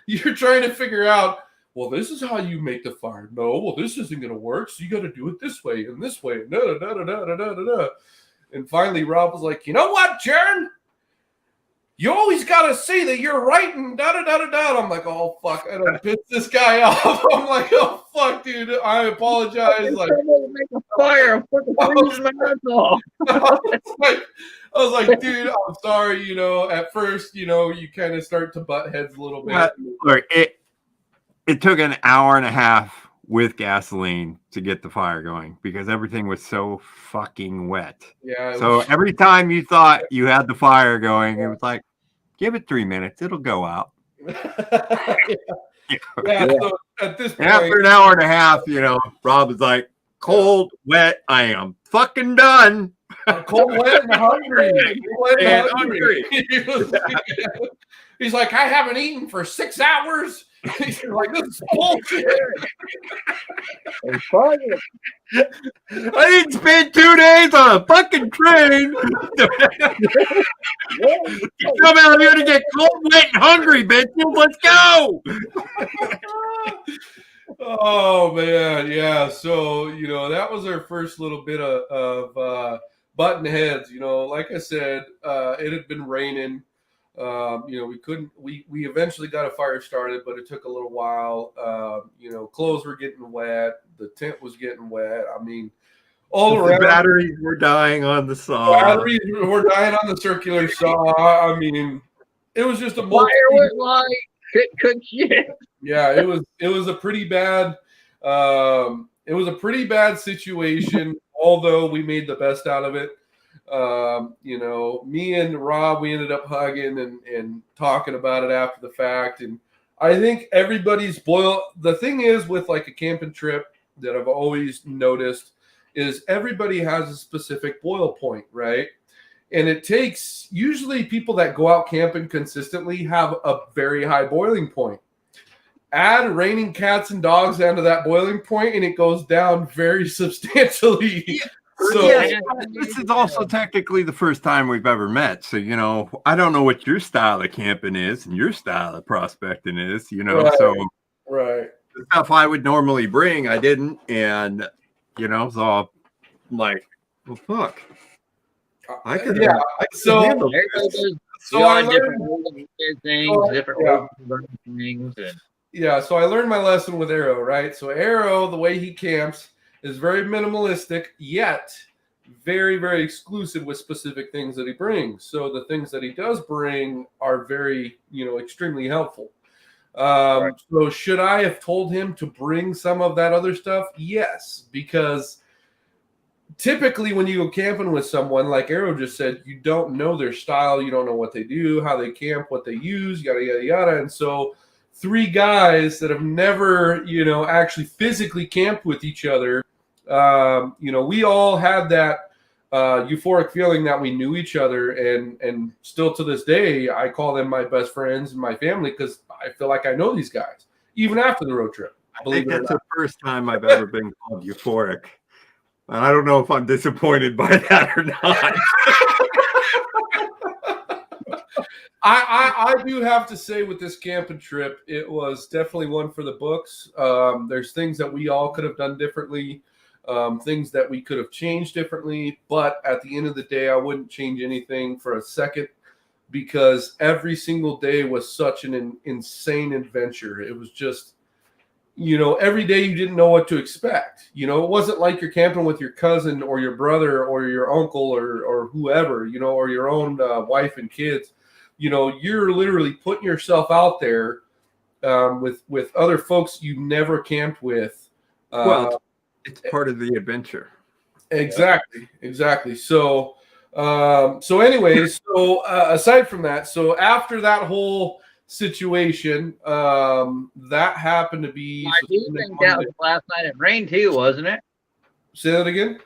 You're trying to figure out, well, this is how you make the fire. No, well, this isn't going to work. So you got to do it this way and this way. Da, da, da, da, da, da, da. And finally, Rob was like, you know what, Jaron? You always got to see that you're right and da da da da da. I'm like, oh, fuck. I don't piss this guy off. I'm like, oh, fuck, dude. I apologize. Like, Make a fire. I'm fucking freezing my ass off. I was like, dude, I'm sorry. You know, at first, you know, you kind of start to butt heads a little bit. Look, it took an hour and a half with gasoline to get the fire going because everything was so fucking wet. Yeah. So every time you thought you had the fire going, it was like, give it 3 minutes, it'll go out. Yeah. So at this point, After an hour and a half, you know, Rob was like, cold, wet, I am fucking done. I'm cold, wet, and hungry. Cold, wet, and And hungry. He's like, I haven't eaten for 6 hours. He's like, this is bullshit. I didn't spend 2 days on a fucking train. You come out here to get cold, wet, and hungry, bitches. Let's go. Oh man, yeah. So you know that was our first little bit of button heads. You know, like I said, it had been raining. You know, we eventually got a fire started, but it took a little while. You know, clothes were getting wet, the tent was getting wet. I mean, all around. The batteries were dying on the saw. Batteries were dying on the circular saw. I mean, it was just a Fire was like couldn't cook shit. Yeah, it was a pretty bad situation, although we made the best out of it. You know, me and Rob, we ended up hugging and talking about it after the fact. And I think everybody's the thing is with like a camping trip that I've always noticed is everybody has a specific boil point, right? And it takes, usually people that go out camping consistently have a very high boiling point. Add raining cats and dogs down to that boiling point and it goes down very substantially. So yeah, this is also technically the first time we've ever met. So, you know, I don't know what your style of camping is and your style of prospecting is, you know. Right. So right. the stuff I would normally bring, I didn't. And, you know, so I'm like, well, fuck. I could, yeah. I could So- handle Everybody this. does So I different learned, things, different yeah. things, and yeah, so I learned my lesson with Arrow, right? So Arrow, the way he camps is very minimalistic, yet very, very exclusive with specific things that he brings. So the things that he does bring are very, you know, extremely helpful. Right. So should I have told him to bring some of that other stuff? Yes, because typically when you go camping with someone, like Arrow just said, you don't know their style, you don't know what they do, how they camp, what they use, yada, yada, yada. And so 3 guys that have never, you know, actually physically camped with each other, you know, we all had that euphoric feeling that we knew each other, and still to this day, I call them my best friends and my family because I feel like I know these guys even after the road trip. I think that's the first time I've ever been called euphoric. And I don't know if I'm disappointed by that or not. I do have to say with this camping trip, it was definitely one for the books. There's things that we all could have done differently, things that we could have changed differently. But at the end of the day, I wouldn't change anything for a second because every single day was such an insane adventure. It was just, every day you didn't know what to expect. It wasn't like you're camping with your cousin or your brother or your uncle or whoever, or your own wife and kids. You're literally putting yourself out there with other folks you never camped with. Well, it's part of the adventure. Exactly. So anyways, aside from that, so after that whole situation, that happened to be. I do think that was last night. It rained too, wasn't it? Say that again.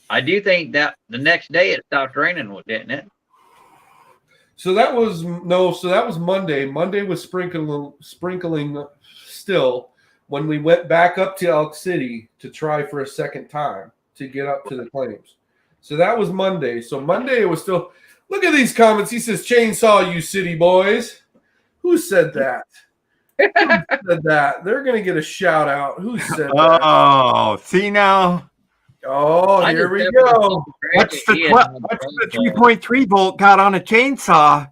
I do think that the next day it stopped raining, didn't it? So that was Monday. Monday was sprinkling still when we went back up to Elk City to try for a second time to get up to the claims. So that was Monday. So Monday it was still. Look at these comments. He says, "Chainsaw you city boys." Who said that? Who said that? They're gonna get a shout out. Who said that? Oh, see now. Oh, here we go. What's the 3.3 volt got on a chainsaw?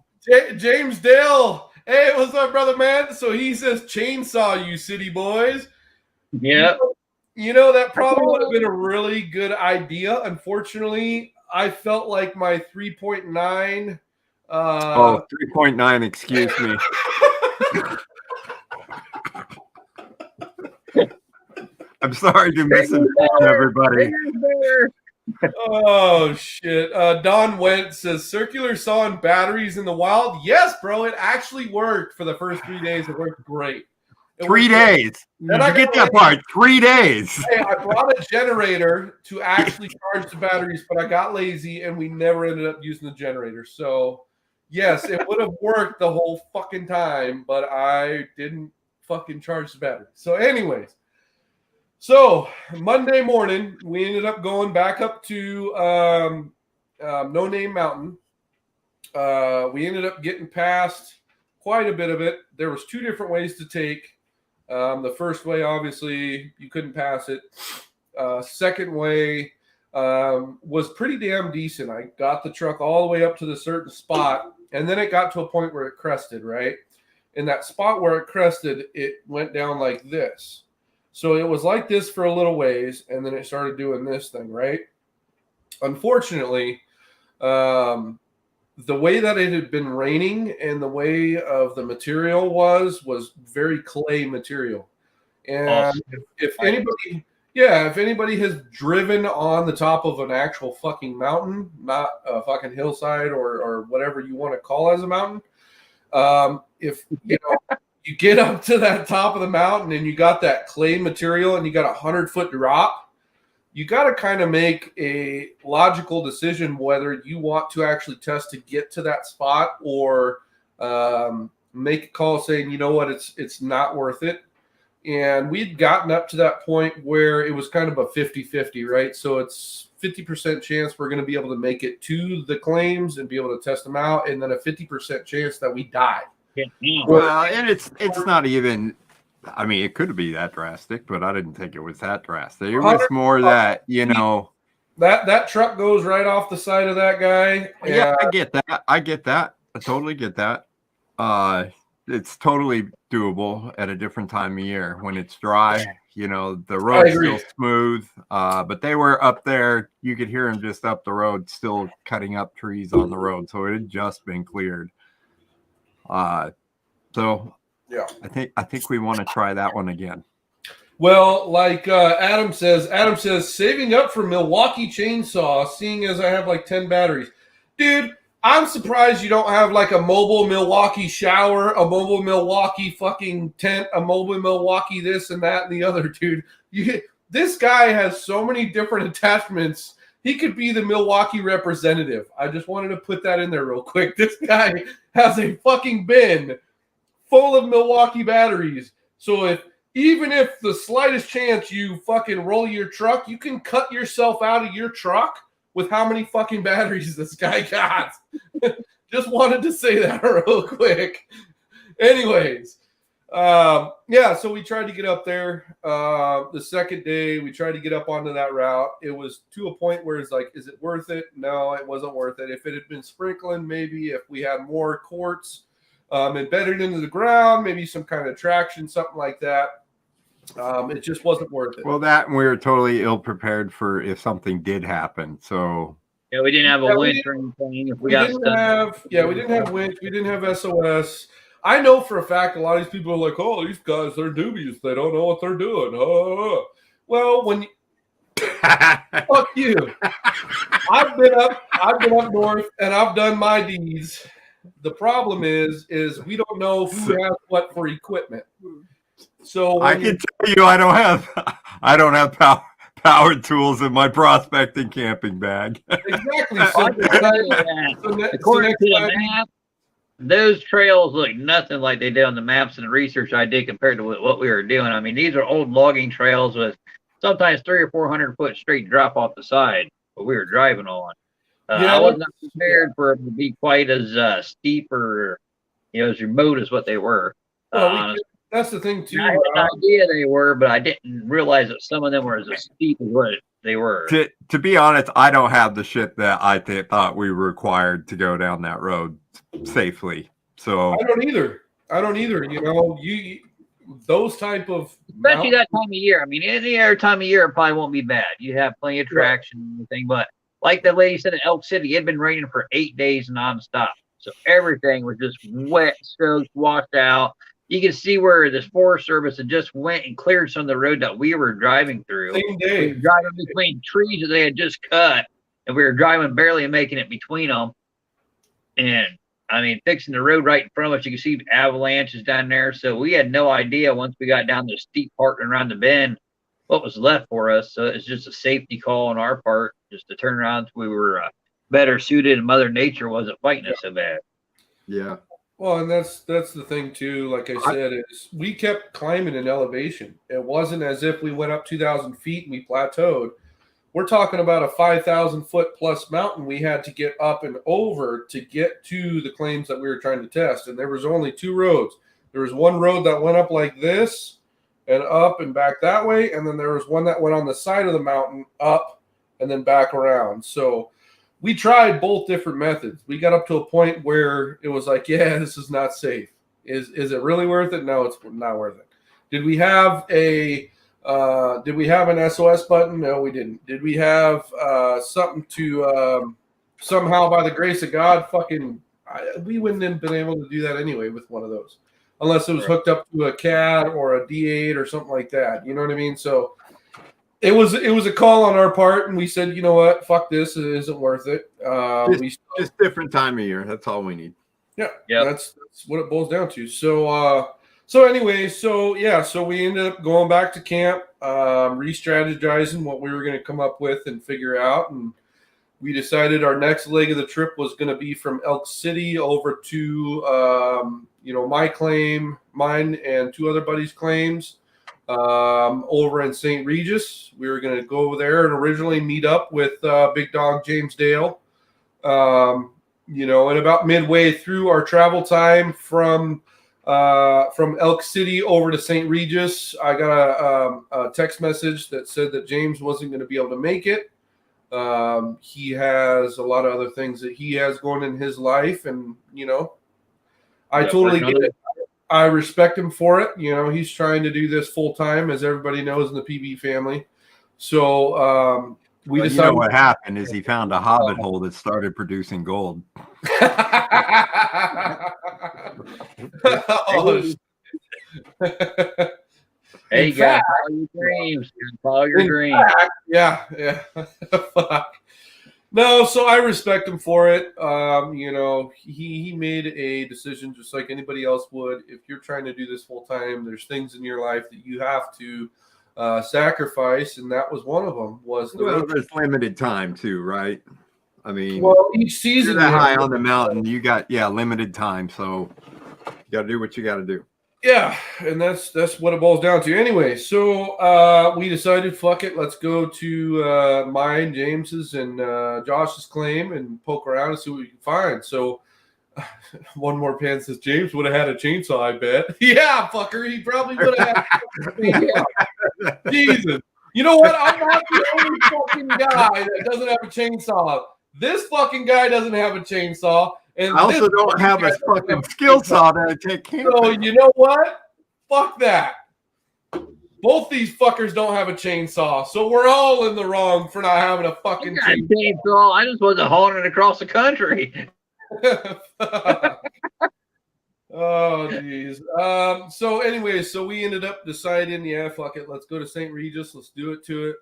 James Dale. Hey, what's up, brother man? So he says, "Chainsaw you city boys." Yeah. That probably would have been a really good idea. Unfortunately, I felt like my 3.9. 3.9, excuse me. I'm sorry to misinform everybody. Oh, shit. Don Wentz says, circular saw and batteries in the wild. Yes, bro. It actually worked for the first 3 days. It worked great. 3 days. Did you get that part? 3 days. Hey, I brought a generator to actually charge the batteries, but I got lazy and we never ended up using the generator. So, yes, it would have worked the whole fucking time, but I didn't fucking charge the battery. So, anyways. So Monday morning, we ended up going back up to No Name Mountain. We ended up getting past quite a bit of it. There was 2 different ways to take. The first way, obviously, you couldn't pass it. Second way was pretty damn decent. I got the truck all the way up to the certain spot, and then it got to a point where it crested, right? In that spot where it crested, it went down like this. So it was like this for a little ways, and then it started doing this thing, right? Unfortunately, the way that it had been raining and the way of the material was very clay material. And awesome. if anybody has driven on the top of an actual fucking mountain, not a fucking hillside or whatever you want to call as a mountain, if you get up to that top of the mountain and you got that clay material and you got 100-foot drop, you got to kind of make a logical decision whether you want to actually test to get to that spot or make a call saying, you know what, it's not worth it. And we'd gotten up to that point where it was kind of a 50-50, right? So it's 50% chance we're going to be able to make it to the claims and be able to test them out, and then a 50% chance that we die. Well, and it's not even. I mean, it could be that drastic, but I didn't think it was that drastic. It was more that that truck goes right off the side of that guy. Yeah, I get that. I totally get that. It's totally doable at a different time of year when it's dry. The road's still smooth. But they were up there. You could hear them just up the road, still cutting up trees on the road. So it had just been cleared. So yeah, I think we want to try that one again. Well, like Adam says, saving up for Milwaukee chainsaw, seeing as I have like 10 batteries. Dude, I'm surprised you don't have like a mobile Milwaukee shower, a mobile Milwaukee fucking tent, a mobile Milwaukee this and that and the other, dude. This guy has so many different attachments. He could be the Milwaukee representative. I just wanted to put that in there real quick. This guy has a fucking bin full of Milwaukee batteries. So even if the slightest chance you fucking roll your truck, you can cut yourself out of your truck with how many fucking batteries this guy got. Just wanted to say that real quick. Anyways, yeah, so we tried to get up there. The second day, we tried to get up onto that route. It was to a point where it's like, is it worth it? No, it wasn't worth it. If it had been sprinkling, maybe if we had more quartz embedded into the ground, maybe some kind of traction, something like that. It just wasn't worth it. Well, that and we were totally ill prepared for if something did happen. So Yeah, we didn't have a winch or anything. If we didn't have winch. We didn't have SOS. I know for a fact a lot of these people are like, oh, these guys, they're dubious. They don't know what they're doing. Well, when fuck you. I've been up north and I've done my deeds. The problem is we don't know who has what for equipment. So I can tell you, I don't have power tools in my prospecting camping bag. Exactly. According to the map, those trails look nothing like they did on the maps and the research I did compared to what we were doing. I mean, these are old logging trails with sometimes 300 or 400 foot straight drop off the side, what we were driving on. I was not prepared for it to be quite as steep or as remote as what they were. Well, that's the thing too. I had an idea they were, but I didn't realize that some of them were as steep as what they were. To be honest, I don't have the shit that I thought we were required to go down that road safely. So I don't either. Those type of especially that time of year. I mean, any other time of year it probably won't be bad. You have plenty of traction and everything, but like the lady said in Elk City, it had been raining for 8 days nonstop. So everything was just wet, soaked, washed out. You can see where the Forest Service had just went and cleared some of the road that we were driving through. Same day. We were driving between trees that they had just cut, and we were driving barely making it between them. And, I mean, fixing the road right in front of us, you can see avalanches down there. So we had no idea once we got down the steep part and around the bend what was left for us. So it's just a safety call on our part just to turn around so we were better suited and Mother Nature wasn't fighting us so bad. Yeah. Well, and that's the thing too. Like I said, is we kept climbing in elevation. It wasn't as if we went up 2,000 feet and we plateaued. We're talking about a 5,000 foot plus mountain we had to get up and over to get to the claims that we were trying to test. And there was only 2 roads. There was one road that went up like this and up and back that way, and then there was one that went on the side of the mountain up and then back around. So we tried both different methods. We got up to a point where it was like, yeah, this is not safe. Is it really worth it? No, it's not worth it. Did we have an SOS button? No, we didn't. Did we have something to somehow, by the grace of God, we wouldn't have been able to do that anyway with one of those, unless it was hooked up to a CAD or a D8 or something like that. You know what I mean? So it was a call on our part, and we said, you know what, fuck this, it isn't worth it. Just different time of year. That's all we need. Yeah, that's what it boils down to. So anyway, so we ended up going back to camp, re-strategizing what we were going to come up with and figure out, and we decided our next leg of the trip was going to be from Elk City over to my claim, mine, and 2 other buddies' claims. Over in St. Regis. We were going to go over there and originally meet up with Big Dog James Dale. And about midway through our travel time from Elk City over to St. Regis, I got a text message that said that James wasn't going to be able to make it. He has a lot of other things that he has going in his life, and I totally get it. I respect him for it. He's trying to do this full time, as everybody knows in the PB family. So we decided. What happened is he found a hobbit hole that started producing gold. Hey, guys, follow your dreams. Follow your dreams. Yeah. Fuck. No, so I respect him for it. He made a decision just like anybody else would. If you're trying to do this full time, there's things in your life that you have to sacrifice, and that was one of them. There's limited time too, right? I mean, each season you're that high on the mountain, you got limited time, so you got to do what you got to do. Yeah, and that's what it boils down to. Anyway, so we decided, fuck it, let's go to mine, James's, and Josh's claim and poke around and see what we can find. So One more pan says James would have had a chainsaw, I bet. Yeah, fucker, he probably would have had a chainsaw. Jesus. You know what? I'm not the only fucking guy that doesn't have a chainsaw. This fucking guy doesn't have a chainsaw. And I also don't have a fucking skill saw that I take camping. So you know what? Fuck that. Both these fuckers don't have a chainsaw, so we're all in the wrong for not having a fucking chainsaw. I just wasn't hauling it across the country. Oh, geez. So anyway, so we ended up deciding, yeah, fuck it. Let's go to St. Regis. Let's do it to it.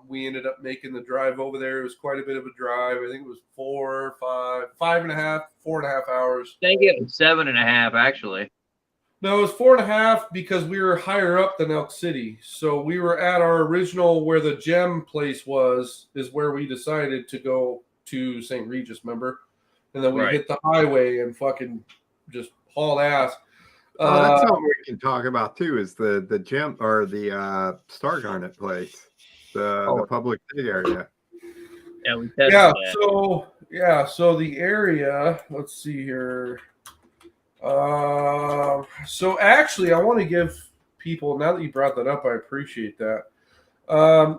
We ended up making the drive over there. It was quite a bit of a drive. I think it was 4.5 hours. I think it was 7.5, actually. No, it was 4.5 because we were higher up than Elk City. So we were at our original, where the gem place is where we decided to go to St. Regis, remember? And then we hit the highway and fucking just hauled ass. That's something we can talk about too, is the gem or the Star Garnet place, the public dig area. Yeah, we tested that. So the area, let's see here. So actually, I want to give people, now that you brought that up, I appreciate that.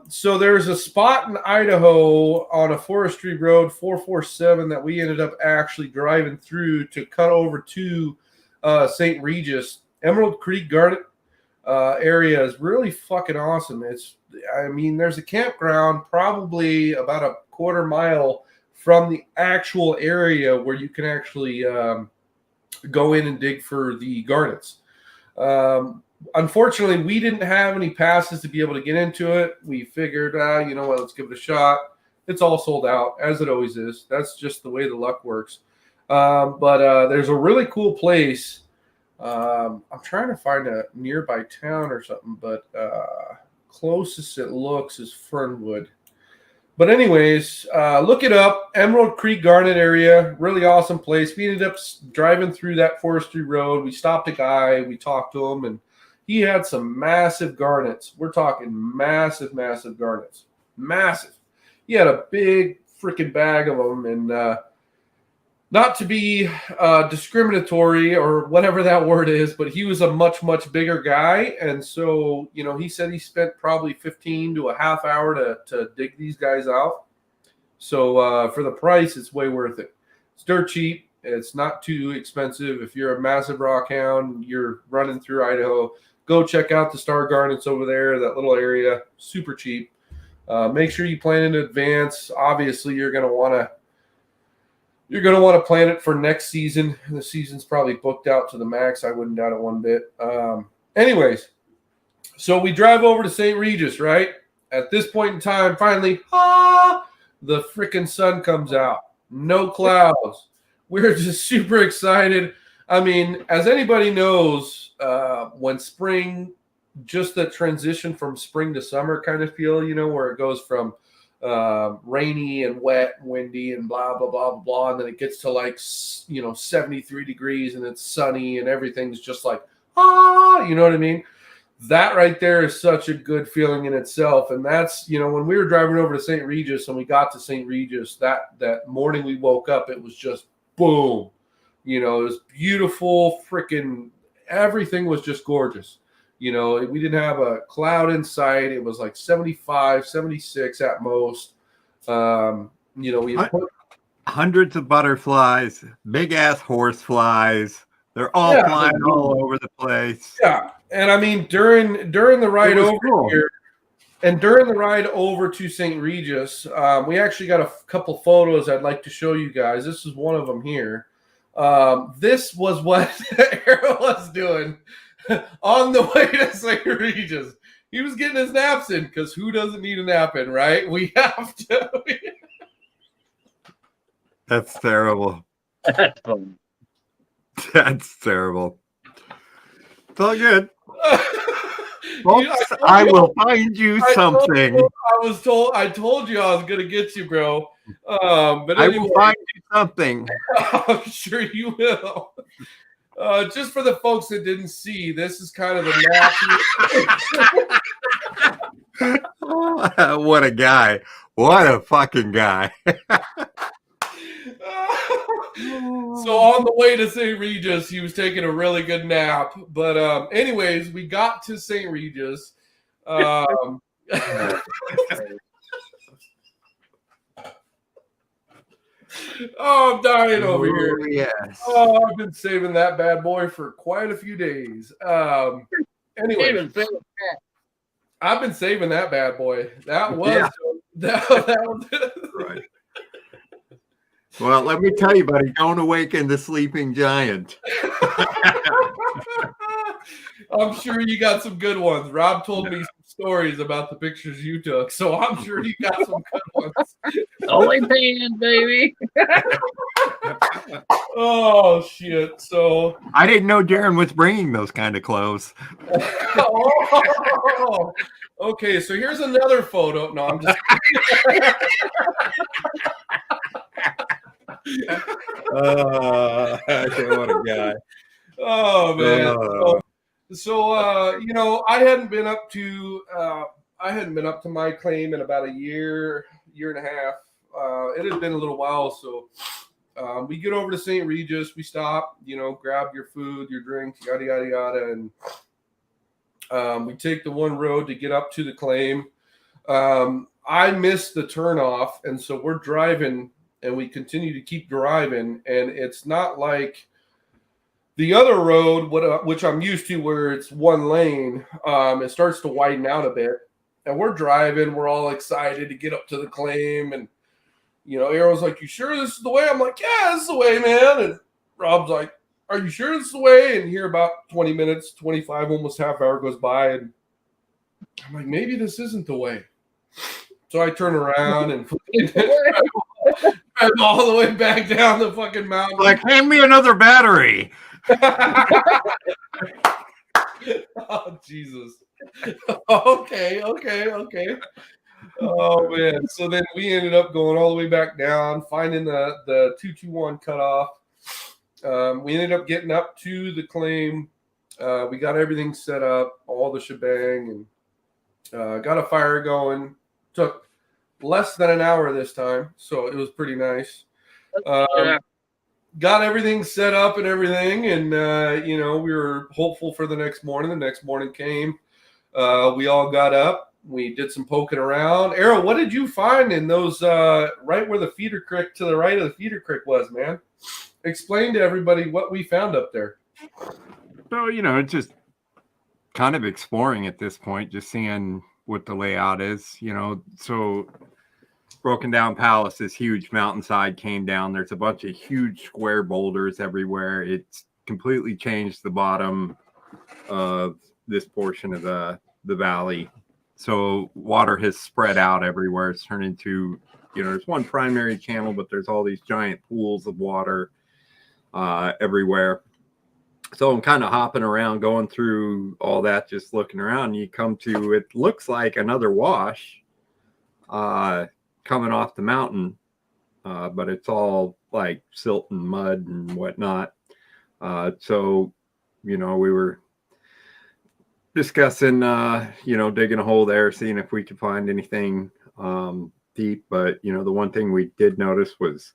So there's a spot in Idaho on a forestry road, 447, that we ended up actually driving through to cut over to St. Regis. Emerald Creek Garnet area is really fucking awesome. There's a campground probably about a quarter mile from the actual area where you can actually go in and dig for the garnets. Unfortunately, we didn't have any passes to be able to get into it. We figured, you know what, let's give it a shot. It's all sold out, as it always is. That's just the way the luck works. But there's a really cool place. I'm trying to find a nearby town or something, but closest it looks is Fernwood. But anyways, look it up. Emerald Creek Garnet area, really awesome place. We ended up driving through that forestry road. We stopped a guy. We talked to him, and he had some massive garnets. We're talking massive, massive garnets. Massive. He had a big freaking bag of them, and not to be discriminatory or whatever that word is, but he was a much, much bigger guy. And so, you know, he said he spent probably 15 to a half hour to dig these guys out. So for the price, it's way worth it. It's dirt cheap. It's not too expensive. If you're a massive rock hound, you're running through Idaho, go check out the Star Garnets over there, that little area, super cheap. Make sure you plan in advance. Obviously, you're going to want to plan it for next season. The season's probably booked out to the max. I wouldn't doubt it one bit. Anyways, so we drive over to St. Regis, right? At this point in time, finally, the freaking sun comes out. No clouds. We're just super excited. I mean, as anybody knows, when spring, just the transition from spring to summer kind of feel, you know, where it goes from rainy and wet and windy and blah, blah, blah, blah, blah. And then it gets to like, 73 degrees and it's sunny and everything's just like, you know what I mean? That right there is such a good feeling in itself. And that's, when we were driving over to St. Regis and we got to St. Regis, that morning we woke up, it was just boom. It was beautiful, freaking everything was just gorgeous. We didn't have a cloud in sight. It was like 75, 76 at most. We had hundreds of butterflies, big ass horse flies. They're all flying all over the place. Yeah. And I mean, during the ride over here, and during the ride over to St. Regis, we actually got a couple photos I'd like to show you guys. This is one of them here. This was what Arrow was doing on the way to St. Regis. He was getting his naps in, because who doesn't need a nap in, right? We have to. That's terrible. That's fun. That's terrible. It's all good. Folks, I will find you something. I told you I was going to get you, bro. But anyway, I will find you something. I'm sure you will. Just for the folks that didn't see, this is kind of the What a guy. What a fucking guy. So on the way to St. Regis, he was taking a really good nap. But anyways, we got to St. Regis. Oh, I'm dying over here. Yes. Oh, I've been saving that bad boy for quite a few days. Anyway, I've been saving that bad boy. That was that was Right. Well, let me tell you, buddy, don't awaken the sleeping giant. I'm sure you got some good ones. Rob told me some stories about the pictures you took, so I'm sure you got some good ones. Only pan, baby. Oh shit! So I didn't know Darren was bringing those kind of clothes. oh, okay, so here's another photo. No, I'm just. What a guy. Oh man. So you know, I hadn't been up to my claim in about a year and a half. It had been a little while, so we get over to St. Regis, we stop, you know, grab your food, your drinks, yada yada yada, and we take the one road to get up to the claim. I missed the turnoff, and so we're driving, and we continue to keep driving, and it's not like the other road, which I'm used to, where it's one lane. It starts to widen out a bit, and we're driving. We're all excited to get up to the claim, and you know, Arrow's like, "You sure this is the way?" I'm like, "Yeah, this is the way, man." And Rob's like, "Are you sure this is the way?" And here, about 20 minutes, 25, almost half hour goes by, and I'm like, "Maybe this isn't the way." So I turn around and drive all the way back down the fucking mountain. Like, hand me another battery. Oh, Jesus. Okay. Oh, man. So then we ended up going all the way back down, finding the 221 cutoff. We ended up getting up to the claim. We got everything set up, all the shebang, and got a fire going. Took less than an hour this time, so it was pretty nice. Got everything set up and everything, and you know, we were hopeful for the next morning. The next morning came. We all got up. We did some poking around. Arrow, what did you find in those right where the feeder creek to the right of the feeder creek was, man? Explain to everybody what we found up there. So, you know, just kind of exploring at this point, just seeing what the layout is, you know. So Broken Down Palace, this huge mountainside came down. There's a bunch of huge square boulders everywhere. It's completely changed the bottom of this portion of the valley. So water has spread out everywhere. It's turned into, you know, there's one primary channel, but there's all these giant pools of water everywhere. So I'm kind of hopping around, going through all that, just looking around. You come to, it looks like another wash coming off the mountain, but it's all like silt and mud and whatnot. So, you know, we were discussing, you know, digging a hole there, seeing if we could find anything deep. But, you know, the one thing we did notice was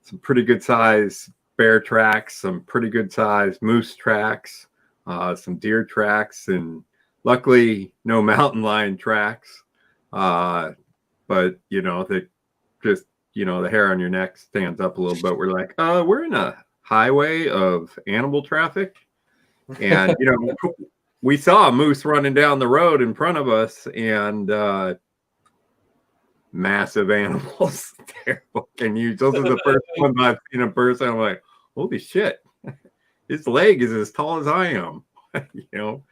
some pretty good size bear tracks, some pretty good sized moose tracks, some deer tracks, and luckily no mountain lion tracks. But, you know, that just, you know, the hair on your neck stands up a little bit. We're like, we're in a highway of animal traffic. And, you know, we saw a moose running down the road in front of us, and massive animals. They're fucking huge. Those are the first ones I've seen in person. I'm like, holy shit, his leg is as tall as I am, you know.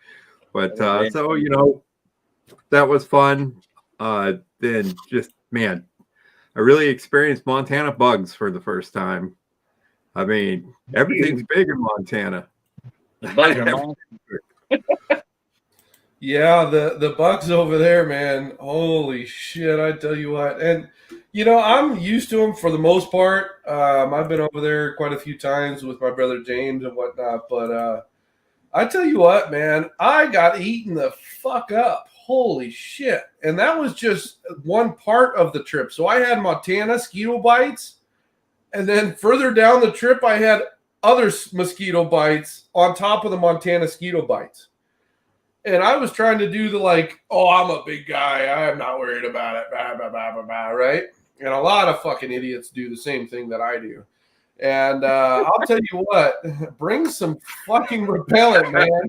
But so, you know, that was fun. Then just, man, I really experienced Montana bugs for the first time. I mean, everything's big in Montana. Bugs are Yeah, the bugs over there, man. Holy shit, I tell you what. And you know, I'm used to them for the most part. I've been over there quite a few times with my brother James and whatnot. But I tell you what, man, I got eaten the fuck up. Holy shit. And that was just one part of the trip. So I had Montana mosquito bites. And then further down the trip, I had other mosquito bites on top of the Montana mosquito bites. And I was trying to do the like, oh, I'm a big guy. I'm not worried about it. Blah, blah, blah, blah, blah, right? And a lot of fucking idiots do the same thing that I do. And I'll tell you what, bring some fucking repellent, man.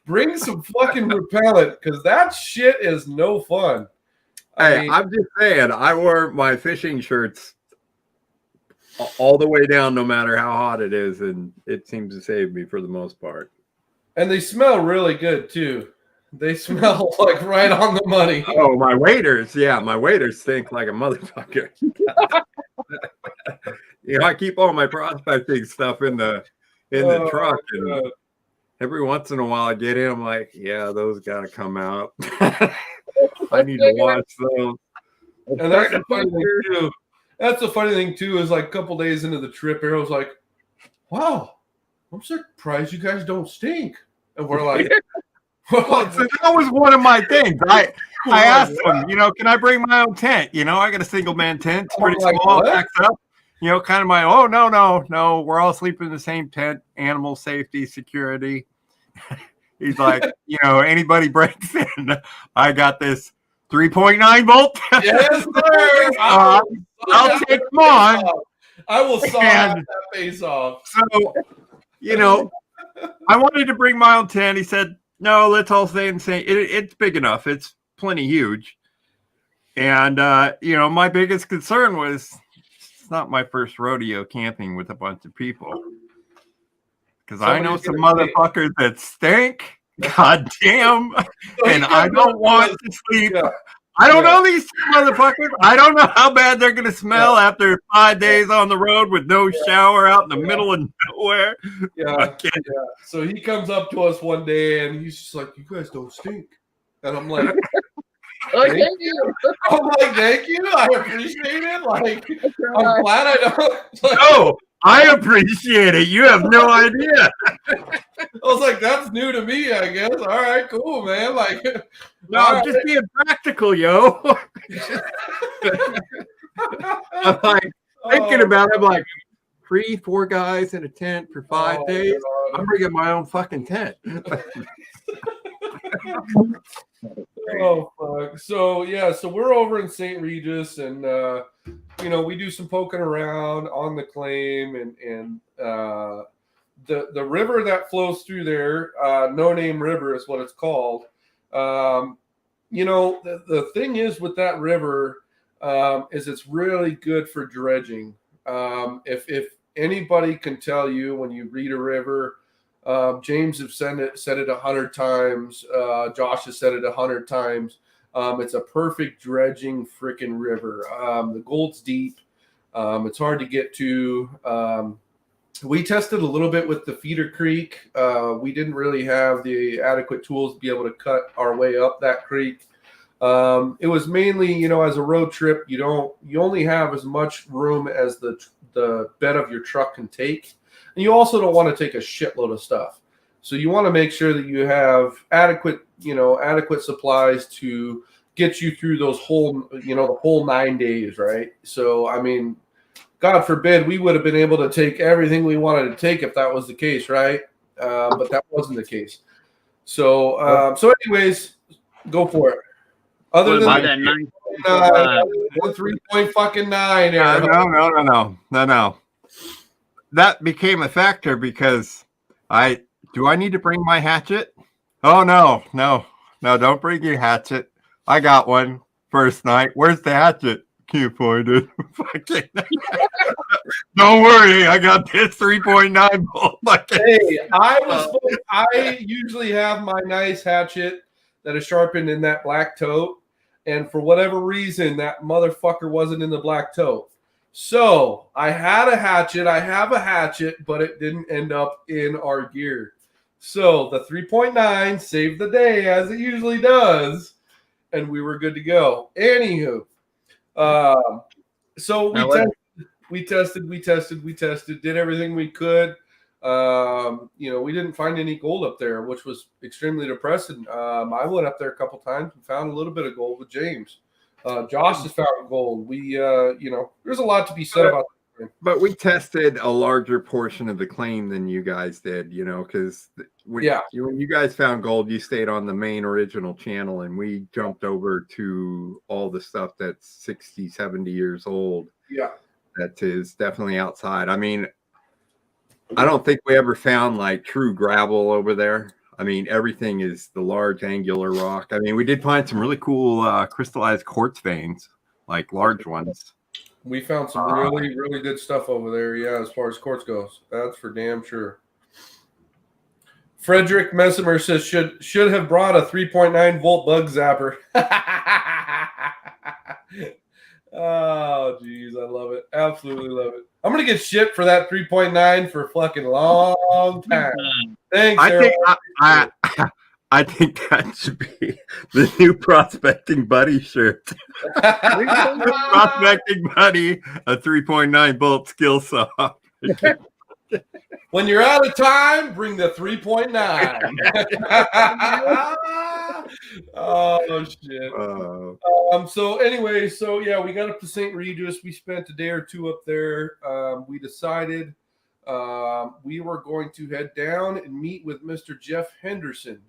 Bring some fucking repellent because that shit is no fun. I'm just saying, I wore my fishing shirts all the way down, no matter how hot it is, and it seems to save me for the most part. And they smell really good too. They smell like right on the money. Oh, my waders, yeah, my waders stink like a motherfucker. I keep all my prospecting stuff in the truck, and every once in a while I get in, I'm like, yeah, those gotta come out. I need to watch those. And that's the funny thing too. That's the funny thing too, is like a couple days into the trip, Arrow's like, wow, I'm surprised you guys don't stink. And we're like, well, so that was one of my things. I asked them, can I bring my own tent? I got a single man tent. It's pretty small, packed up. Kind of no, we're all sleeping in the same tent, animal safety, security. He's like, anybody breaks in, I got this 3.9 volt. Yes, sir. I'll take them on. I will saw that face off. So, I wanted to bring my own tent. He said, no, let's all stay in the same. It's big enough. It's plenty huge. And, my biggest concern was it's not my first rodeo camping with a bunch of people. Because I know some motherfuckers that stink. God damn. And I don't want to sleep. Yeah. I don't know these motherfuckers. I don't know how bad they're going to smell after 5 days on the road with no shower out in the middle of nowhere. Yeah. So he comes up to us one day and he's just like, you guys don't stink. And I'm like, thank you. I'm like, thank you. I appreciate it. Like, I'm glad I don't. Like, no, I appreciate it. You have no idea. I was like, that's new to me, I guess. All right, cool, man. Like, no, I'm just being practical, yo. I'm like thinking about it. I'm like, 3-4 guys in a tent for 5 days. God. I'm bringing my own fucking tent. Oh fuck. So we're over in St. Regis, and we do some poking around on the claim, and the river that flows through there, No Name River is what it's called. The thing is with that river is it's really good for dredging. If anybody can tell you when you read a river, James have said it 100 times. Josh has said it 100 times. It's a perfect dredging freaking river. The Gold's deep. It's hard to get to. We tested a little bit with the feeder creek. We didn't really have the adequate tools to be able to cut our way up that creek. It was mainly, as a road trip, you only have as much room as the bed of your truck can take. And you also don't want to take a shitload of stuff. So you want to make sure that you have adequate supplies to get you through those the whole 9 days, right? So, I mean, God forbid we would have been able to take everything we wanted to take if that was the case, right? But that wasn't the case. So, anyways, go for it. Other than that, 3.9. No. That became a factor because do I need to bring my hatchet? Oh no, don't bring your hatchet. I got one first night. Where's the hatchet? Can't find it. Don't worry, I got this 3.9 volt. Hey, I usually have my nice hatchet that is sharpened in that black tote, and for whatever reason, that motherfucker wasn't in the black tote. So I had a hatchet. I have a hatchet, but it didn't end up in our gear. So the 3.9 saved the day, as it usually does, and we were good to go. Anywho, so we tested, did everything we could. We didn't find any gold up there, which was extremely depressing. I went up there a couple times and found a little bit of gold with James. Josh has found gold. We, there's a lot to be said about the But we tested a larger portion of the claim than you guys did, you know, because when you guys found gold, you stayed on the main original channel, and we jumped over to all the stuff that's 60, 70 years old. Yeah. That is definitely outside. I mean, I don't think we ever found like true gravel over there. I mean, everything is the large angular rock. I mean, we did find some really cool crystallized quartz veins, like large ones. We found some really, really good stuff over there. Yeah, as far as quartz goes, that's for damn sure. Frederick Messimer says should have brought a 3.9 volt bug zapper. Oh, geez, I love it. Absolutely love it. I'm gonna get shit for that 3.9 for fucking long time. Thanks. I think that should be the new prospecting buddy shirt. Prospecting buddy, a 3.9 volt skill saw. When you're out of time, bring the 3.9. Oh shit. So anyway, so yeah, we got up to St. Regis. We spent a day or two up there. We decided we were going to head down and meet with Mr. Jeff Henderson.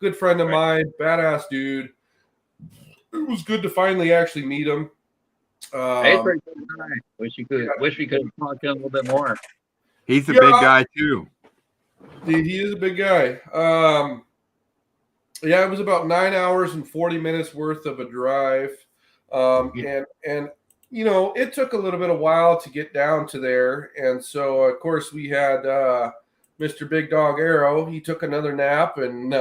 Good friend of mine, badass dude. It was good to finally actually meet him. Wish we could talk to him a little bit more. He's a big guy too. He is a big guy. Yeah, it was about 9 hours and 40 minutes worth of a drive. And you know, it took a little bit of while to get down to there. And so, of course, we had Mr. Big Dog Arrow. He took another nap, and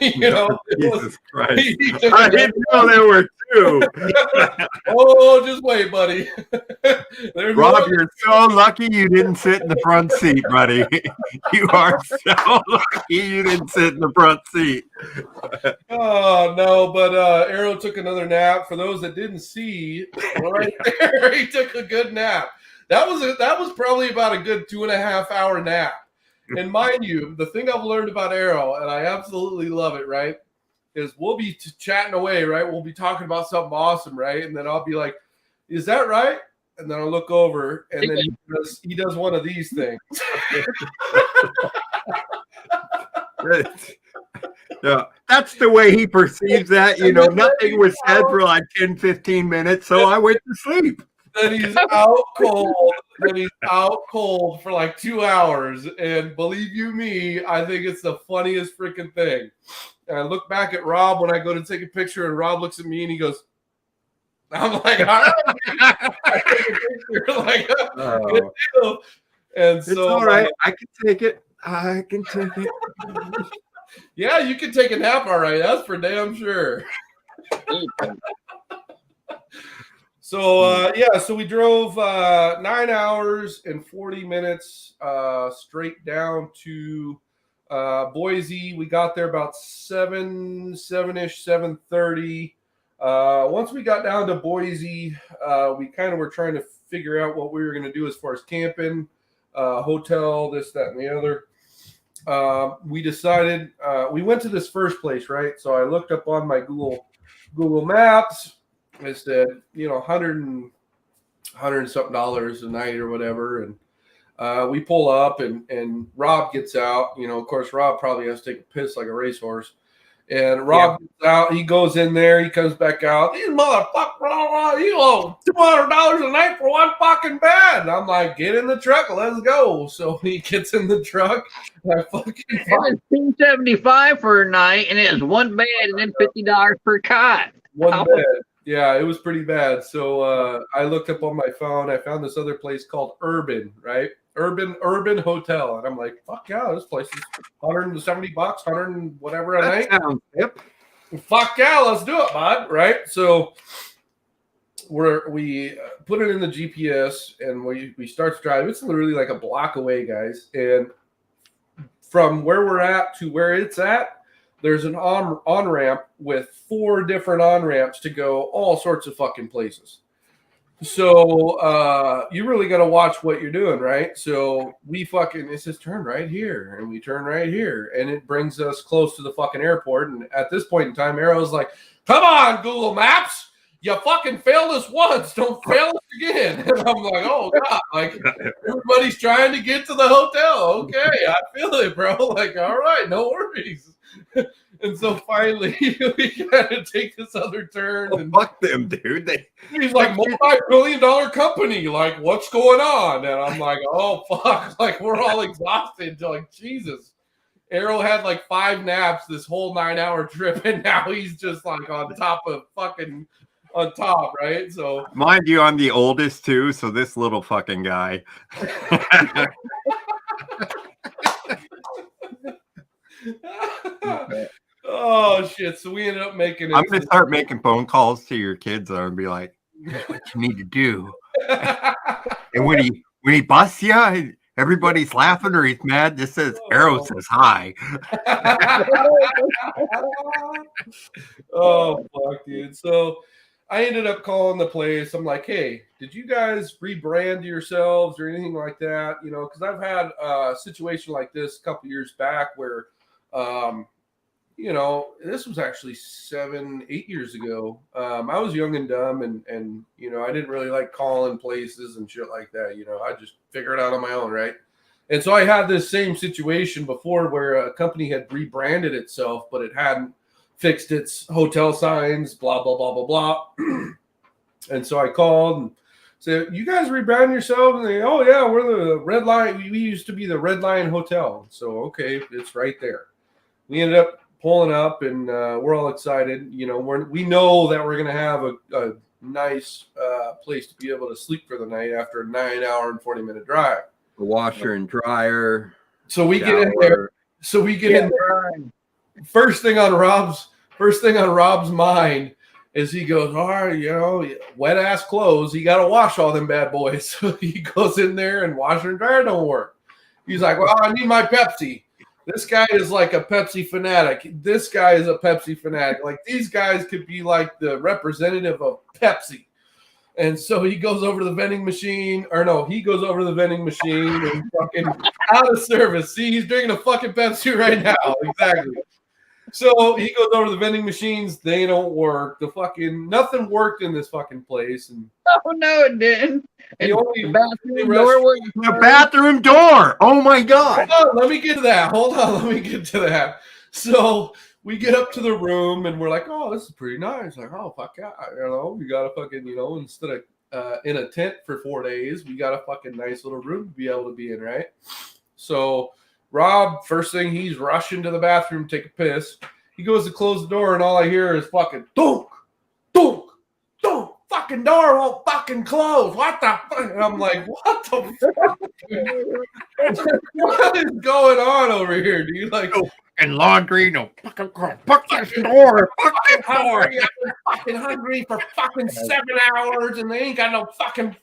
you know, Jesus Christ. I didn't know there were two. Oh, just wait, buddy. Rob, you're so lucky you didn't sit in the front seat, buddy. You are so lucky you didn't sit in the front seat. Oh no, but Arrow took another nap. For those that didn't see, right there, he took a good nap. That was probably about a good 2.5 hour nap. And mind you, the thing I've learned about Arrow, and I absolutely love it, right, is we'll be chatting away, right? We'll be talking about something awesome, right? And then I'll be like, is that right? And then I'll look over, and then he does one of these things. Yeah, that's the way he perceives that. You know, nothing was said for like 10, 15 minutes, so I went to sleep. Then he's out cold. Then he's out cold for like 2 hours. And believe you me, I think it's the funniest freaking thing. And I look back at Rob when I go to take a picture, and Rob looks at me and he goes, I'm like, all right. I take a picture, like, good deal. And so, it's all right. I can take it. I can take it. Yeah, you can take a nap, all right. That's for damn sure. So, so we drove 9 hours and 40 minutes straight down to Boise. We got there about 7-ish, 7:30. Once we got down to Boise, we kind of were trying to figure out what we were going to do as far as camping, hotel, this, that, and the other. We decided we went to this first place, right? So I looked up on my Google Maps. I said, you know, $100 and something dollars a night or whatever. And we pull up, and Rob gets out. You know, of course, Rob probably has to take a piss like a racehorse. And Rob gets out. He goes in there. He comes back out. These motherfuckers, you owe $200 a night for one fucking bed. And I'm like, get in the truck. Let's go. So he gets in the truck. It was $275 for a night, and it was one bed and then $50 per cot. One bed. Yeah, it was pretty bad. So I looked up on my phone. I found this other place called Urban, right? Urban Hotel. And I'm like, fuck yeah, this place is $170, 100 and whatever a night. Yep. Fuck yeah, let's do it, bud. Right? So we put it in the GPS, and we start to drive. It's literally like a block away, guys. And from where we're at to where it's at, there's an on-ramp with 4 different on-ramps to go all sorts of fucking places. So you really got to watch what you're doing, right? So it says turn right here, and we turn right here, and it brings us close to the fucking airport. And at this point in time, Arrow's like, come on, Google Maps. you fucking failed us once. Don't fail us again. And I'm like, oh, God. Like, everybody's trying to get to the hotel. Okay, I feel it, bro. Like, all right, no worries. And so finally, we had to take this other turn. Oh, and fuck them, dude. he's like, multi-billion-dollar company. Like, what's going on? And I'm like, oh, fuck. Like, we're all exhausted. Like, Jesus. Arrow had like 5 naps this whole 9-hour trip, and now he's just like on top, right? So, mind you, I'm the oldest too, so this little fucking guy. oh shit! So we ended up making it. I'm gonna start making phone calls to your kids and be like, "That's what you need to do." And when he busts you, everybody's laughing or he's mad. This says Arrow says hi. Oh fuck, dude! So I ended up calling the place. I'm like, hey, did you guys rebrand yourselves or anything like that? You know, because I've had a situation like this a couple years back where, you know, this was actually 7-8 years ago. I was young and dumb, and you know, I didn't really like calling places and shit like that. You know, I just figured it out on my own, right? And so I had this same situation before where a company had rebranded itself, but it hadn't fixed its hotel signs, blah, blah, blah, blah, blah. And so I called and said, you guys rebrand yourselves? And they, oh, yeah, we're the Red Lion. We used to be the Red Lion Hotel. So, okay, it's right there. We ended up pulling up, and we're all excited. You know, we know that we're going to have a nice place to be able to sleep for the night after a 9-hour and 40-minute drive. The washer and dryer. So we get in there. In there. First thing on Rob's mind is he goes, all right, you know, wet ass clothes. You got to wash all them bad boys. So he goes in there and washer and dryer don't work. He's like, well, I need my Pepsi. This guy is like a Pepsi fanatic. This guy is a Pepsi fanatic. Like, these guys could be like the representative of Pepsi. And so he goes over to the vending machine, he goes over to the vending machine and fucking out of service. See, he's drinking a fucking Pepsi right now. Exactly. So he goes over to the vending machines. They don't work. Nothing worked in this fucking place. And oh, no, it didn't. The bathroom door. Oh, my God. Hold on, let me get to that. So we get up to the room and we're like, oh, this is pretty nice. Like, oh, fuck yeah. You know, we got a fucking, you know, instead of in a tent for 4 days, we got a fucking nice little room to be able to be in, right? So Rob, first thing, he's rushing to the bathroom to take a piss. He goes to close the door and all I hear is fucking dunk, dunk, dunk. Fucking door won't fucking close. What the fuck? And I'm like, what the fuck? What is going on over here, dude? Like, and laundry, no fucking fuck this door. Fuck this door. I've been fucking hungry for fucking 7 hours and they ain't got no fucking.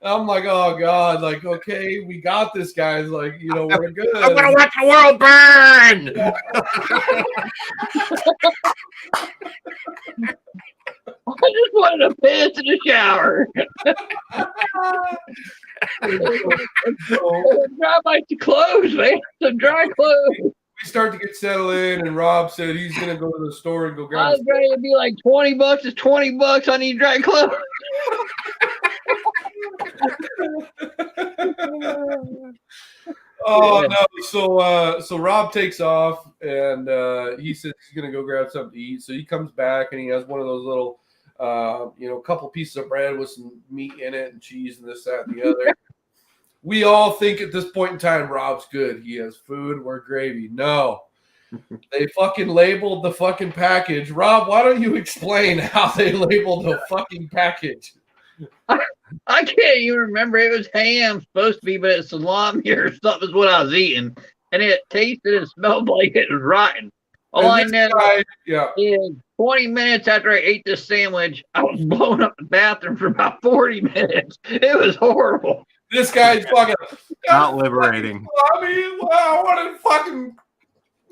I'm like, oh God, like, okay, we got this, guys. Like, you know, we're good. I'm gonna watch the world burn. I just wanted to piss in the shower. Dry like the clothes, man. Some dry clothes. We start to get settled in, and Rob said he's gonna go to the store and go grab. I was ready to be like $20. It's $20. I need dry clothes. Oh no! So Rob takes off, and he says he's gonna go grab something to eat. So he comes back, and he has one of those little, couple pieces of bread with some meat in it and cheese and this, that, and the other. We all think at this point in time, Rob's good. He has food. We're gravy. No. They fucking labeled the fucking package. Rob, why don't you explain how they labeled the fucking package? I can't even remember. It was ham supposed to be, but it's salami or something is what I was eating. And it tasted and smelled like it was rotten. All I know is 20 minutes after I ate this sandwich, I was blowing up the bathroom for about 40 minutes. It was horrible. This guy's fucking not liberating. I mean, wow, what a fucking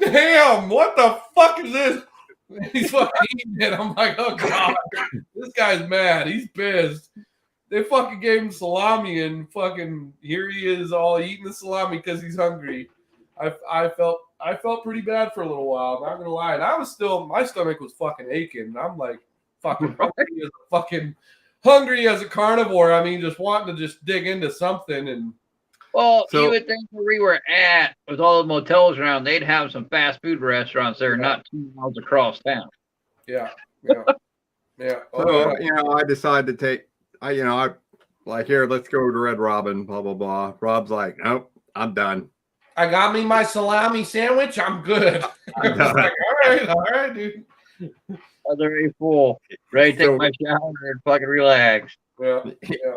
ham. What the fuck is this? He's fucking eating it. I'm like, oh God, this guy's mad. He's pissed. They fucking gave him salami, and fucking here he is all eating the salami because he's hungry. I felt pretty bad for a little while. I'm not gonna lie. And I was still, my stomach was fucking aching. I'm like fucking hungry as a carnivore. I mean, just wanting to just dig into something. And Well, So- you would think where we were at, with all the motels around, they'd have some fast food restaurants that are not 2 miles across town. yeah. So, Oh, yeah. you know, I decided to take, I like, here, let's go to Red Robin, blah, blah, blah. Rob's like, nope, I'm done. I got me my salami sandwich. I'm good. I was like, all right, dude. I was already full, ready to take So- my shower and fucking relax. Yeah.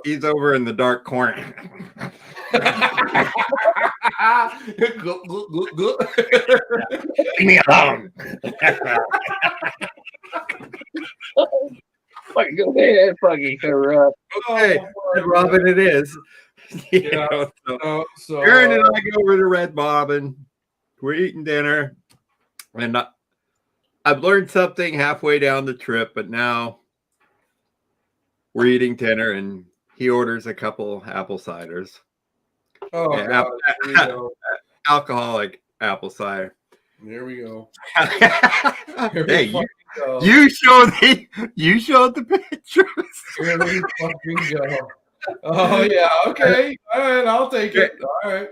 He's over in the dark corner. Leave me alone. Fucking go ahead, fucking cover up. Okay, Red Robin it is. Yeah. So So Aaron and I go over to Red Robin. We're eating dinner. And I've learned something halfway down the trip, but now we're eating dinner and he orders a couple apple ciders. oh Yeah, God, here we go. Alcoholic apple cider. Here we go. Hey, Here we go. you showed the pictures. Here we fucking go. Oh yeah, okay. All right, I'll take it. All right.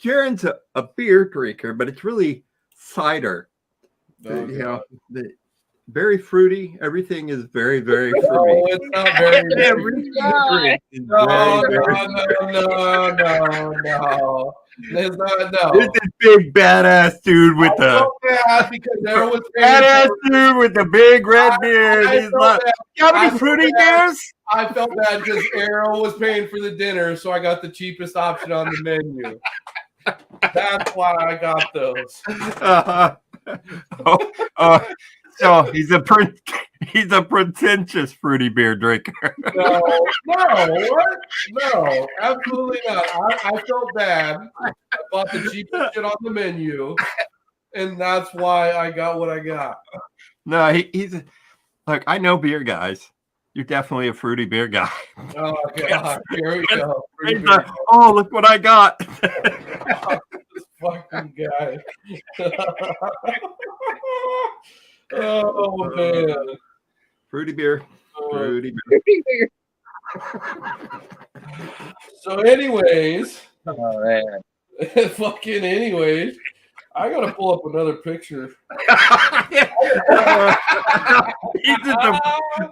Jaren's a beer drinker, but it's really cider. Oh, You know, very fruity. Everything is very, very fruity. no, it's not very. Everything you drink is No, very, very no. There's not no. There's this big badass dude with I the felt bad because there was badass dude with the big red beard. I He's felt like, bad. you have I any felt fruity bad. beers? I felt bad because Arrow was paying for the dinner, so I got the cheapest option on the menu. That's why I got those. So he's a pretentious fruity beer drinker. No, what? No, absolutely not. I felt bad. I bought the cheapest shit on the menu, and that's why I got what I got. No, he's like, I know beer guys. You're definitely a fruity beer guy. Oh God, here we go. He's like, oh, look what I got. This fucking guy. Oh man. Fruity beer. Uh, Fruity beer. So, anyways, Oh, man. fucking anyways, I gotta pull up another picture. He's just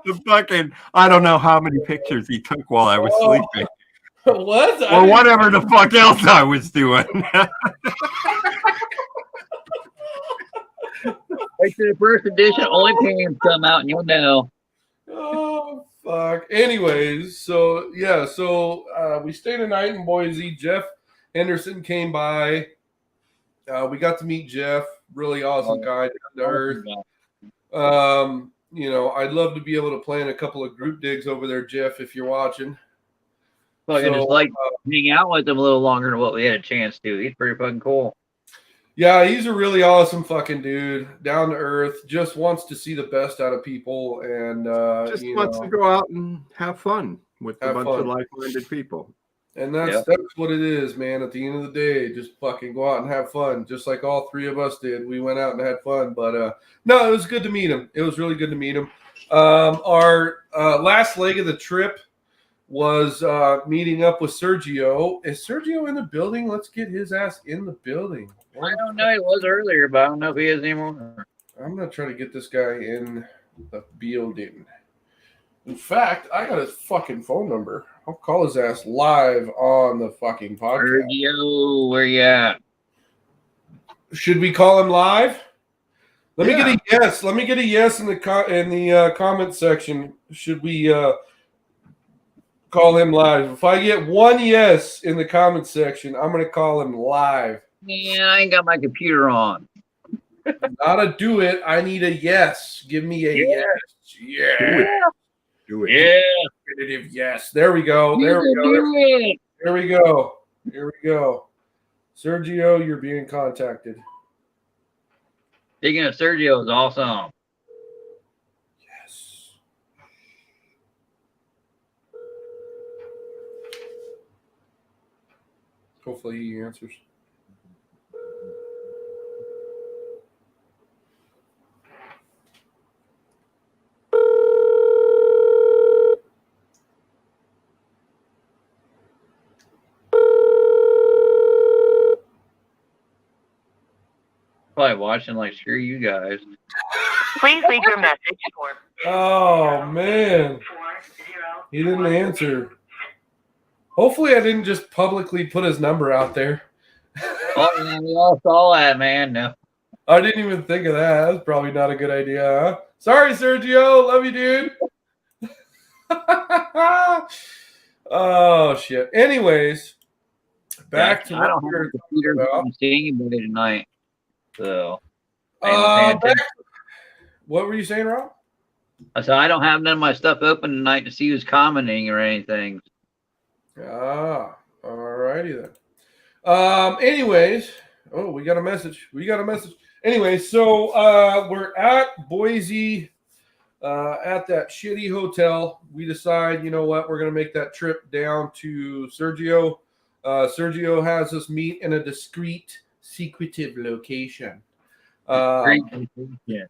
the fucking, I don't know how many pictures he took while I was sleeping. What? Or whatever the fuck else I was doing. Wait till the first edition, only pans come out and you'll know. Oh fuck. Anyways, so yeah, we stayed a night in Boise. Jeff Henderson came by. We got to meet Jeff, really awesome guy, down to earth. I'd love to be able to plan a couple of group digs over there, Jeff, if you're watching. Fucking So, just like hang out with him a little longer than what we had a chance to. He's pretty fucking cool. Yeah, he's a really awesome fucking dude, down to earth, just wants to see the best out of people, and Just wants to go out and have fun with a bunch of like-minded people. And that's what it is, man. At the end of the day, just fucking go out and have fun, just like all three of us did. We went out and had fun, but no, it was good to meet him. It was really good to meet him. Our last leg of the trip was meeting up with Sergio. Is Sergio in the building? Let's get his ass in the building. I don't know. He was earlier, but I don't know if he is anymore. I'm gonna try to get this guy in the building. In fact, I got his fucking phone number. I'll call his ass live on the fucking podcast. Sergio, where you at? Should we call him live? Let me get a yes. Let me get a yes in the comment section. Should we call him live? If I get one yes in the comment section, I'm gonna call him live. Man, I ain't got my computer on. Not a do it. I need a yes. Give me a yes. Yeah. Do it. Yeah. Definitive yes. There we go. There we go. There we go. Here we go. Sergio, you're being contacted. Speaking of Sergio, is awesome. Yes. Hopefully he answers. probably watching like screw you guys. Please leave your message for. Oh man, he didn't answer. Hopefully, I didn't just publicly put his number out there. Oh man, we all saw that, man. No. I didn't even think of that. That's probably not a good idea, huh? Sorry, Sergio. Love you, dude. Oh shit. Anyways, back to I what don't we have were a computer about. to see anybody tonight. So I ain't paying attention. What were you saying, Rob? I said I don't have none of my stuff open tonight to see who's commenting or anything. Ah, all righty then. Anyways, oh, we got a message. Anyway, so we're at Boise at that shitty hotel. We decide, you know what, we're going to make that trip down to Sergio. Sergio has us meet in a discreet, secretive location. It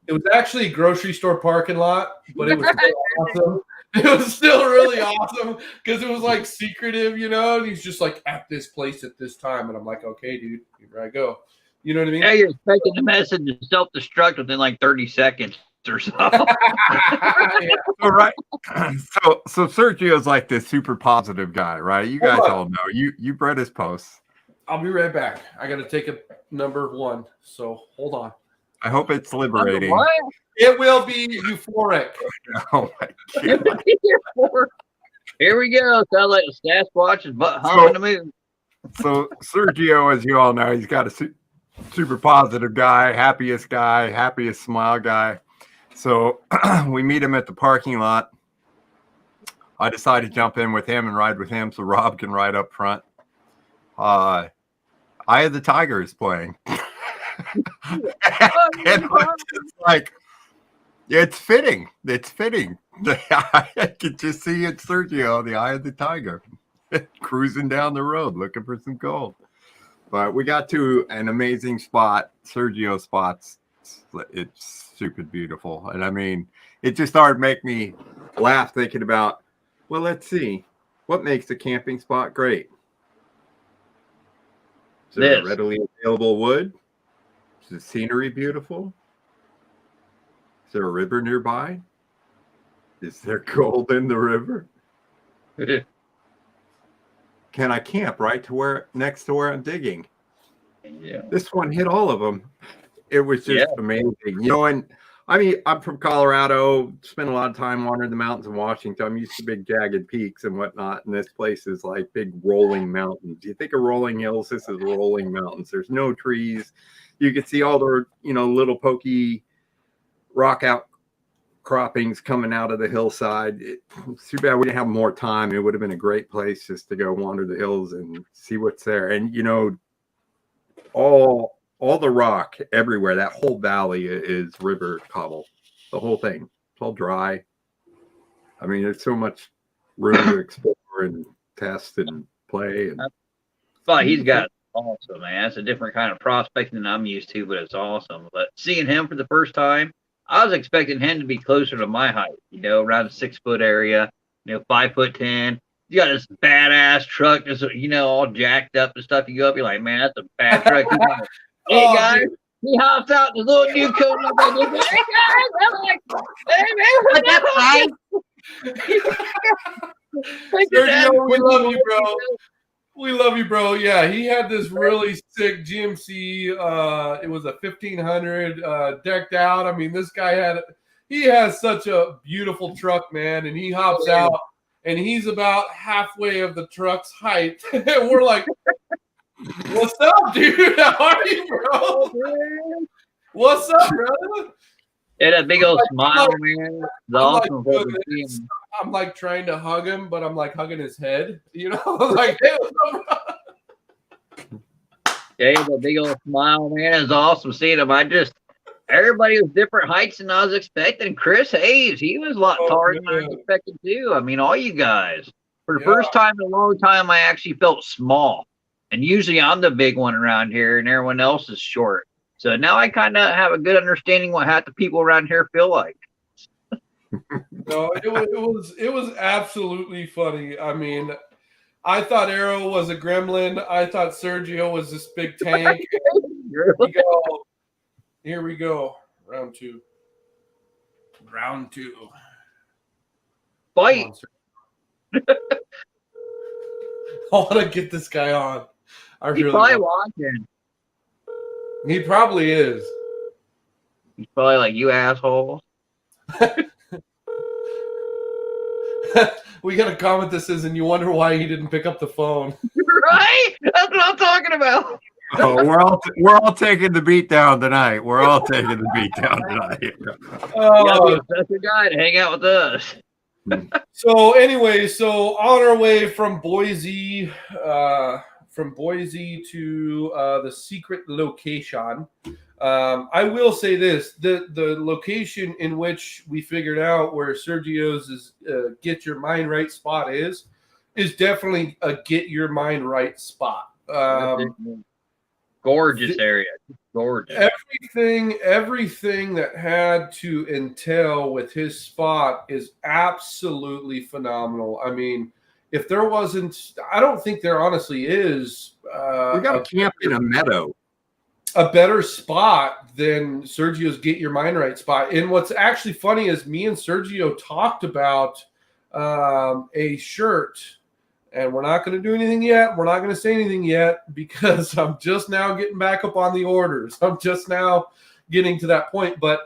was actually a grocery store parking lot, but it was still awesome. It was still really awesome because it was like secretive, you know, and he's just like at this place at this time. And I'm like, okay, dude, here I go. You know what I mean? Yeah, you're expecting the message to self-destruct within like 30 seconds or so. Yeah. All right. So Sergio's like this super positive guy, right? You guys all know. You've read his posts. I'll be right back. I got to take a number 1. So hold on. I hope it's liberating. What? It will be euphoric. Oh my god. Here we go. Sounds like the Sasquatch is butt humping the moon. So Sergio, as you all know, he's got a super positive guy, happiest smile guy. So we meet him at the parking lot. I decided to jump in with him and ride with him so Rob can ride up front. Eye of the Tiger is playing. And it's like, it's fitting. I could just see it, Sergio, the Eye of the Tiger, cruising down the road looking for some gold. But we got to an amazing spot, Sergio spots. It's super beautiful. And I mean, it just started making me laugh thinking about, well, let's see, what makes a camping spot great? Is there readily available wood? Is the scenery beautiful? Is there a river nearby? Is there gold in the river? Can I camp right to next to where I'm digging? Yeah. This one hit all of them. It was just amazing. You know, and I mean, I'm from Colorado, spent a lot of time wandering the mountains in Washington. I'm used to big jagged peaks and whatnot. And this place is like big rolling mountains. You think of rolling hills, this is rolling mountains. There's no trees. You can see all the, you know, little pokey rock outcroppings coming out of the hillside. It's too bad we didn't have more time. It would have been a great place just to go wander the hills and see what's there. And, you know, all the rock everywhere, that whole valley is river cobble, the whole thing. It's all dry. I mean, there's so much room to explore and test and play. And but he's got awesome, man. It's a different kind of prospecting than I'm used to, but it's awesome. But seeing him for the first time, I was expecting him to be closer to my height, you know, around the 6 foot area, you know, 5'10". You got this badass truck, just, you know, all jacked up and stuff. You go up, you're like, man, that's a bad truck. Hey guys, dude. He hops out in the little new coat. And I'm like, hey guys, I'm like, hey man, what's up, Sergio, we love you, bro. We love you, bro. Yeah, he had this really sick GMC. It was a 1500 decked out. I mean, this guy has such a beautiful truck, man. And he hops out, and he's about halfway of the truck's height. And we're like, what's up, dude? How are you, bro? What's up, brother? Yeah, that big old smile, man. Awesome. I'm like trying to hug him, but I'm like hugging his head. You know, like, hey, what's up, bro? Yeah, that big old smile, man. It's awesome seeing him. Everybody was different heights than I was expecting. Chris Hayes, he was a lot taller than I was expecting too. I mean, all you guys. For the first time in a long time, I actually felt small. And usually I'm the big one around here and everyone else is short. So now I kind of have a good understanding what half the people around here feel like. No, it was absolutely funny. I mean, I thought Arrow was a gremlin. I thought Sergio was this big tank. Here we go. Round two. Round two. Come Fight. on, sir. I want to get this guy on. I He's really probably want. watching. He probably is. He's probably like, you asshole. We got a comment that says, and you wonder why he didn't pick up the phone. Right? That's what I'm talking about. Oh, we're all taking the beat down tonight. We're all taking the beat down tonight. You gotta be Oh, a special guy to hang out with us. so anyway, so on our way from Boise to the secret location. I will say this: the location in which we figured out where Sergio's is get your mind right spot is definitely a get your mind right spot. Gorgeous area. Gorgeous. Everything that had to entail with his spot is absolutely phenomenal. I mean, if there wasn't, I don't think there honestly is. We got to camp in a meadow. A better spot than Sergio's Get Your Mind Right spot. And what's actually funny is me and Sergio talked about a shirt. And we're not going to do anything yet. We're not going to say anything yet because I'm just now getting back up on the orders. I'm just now getting to that point. But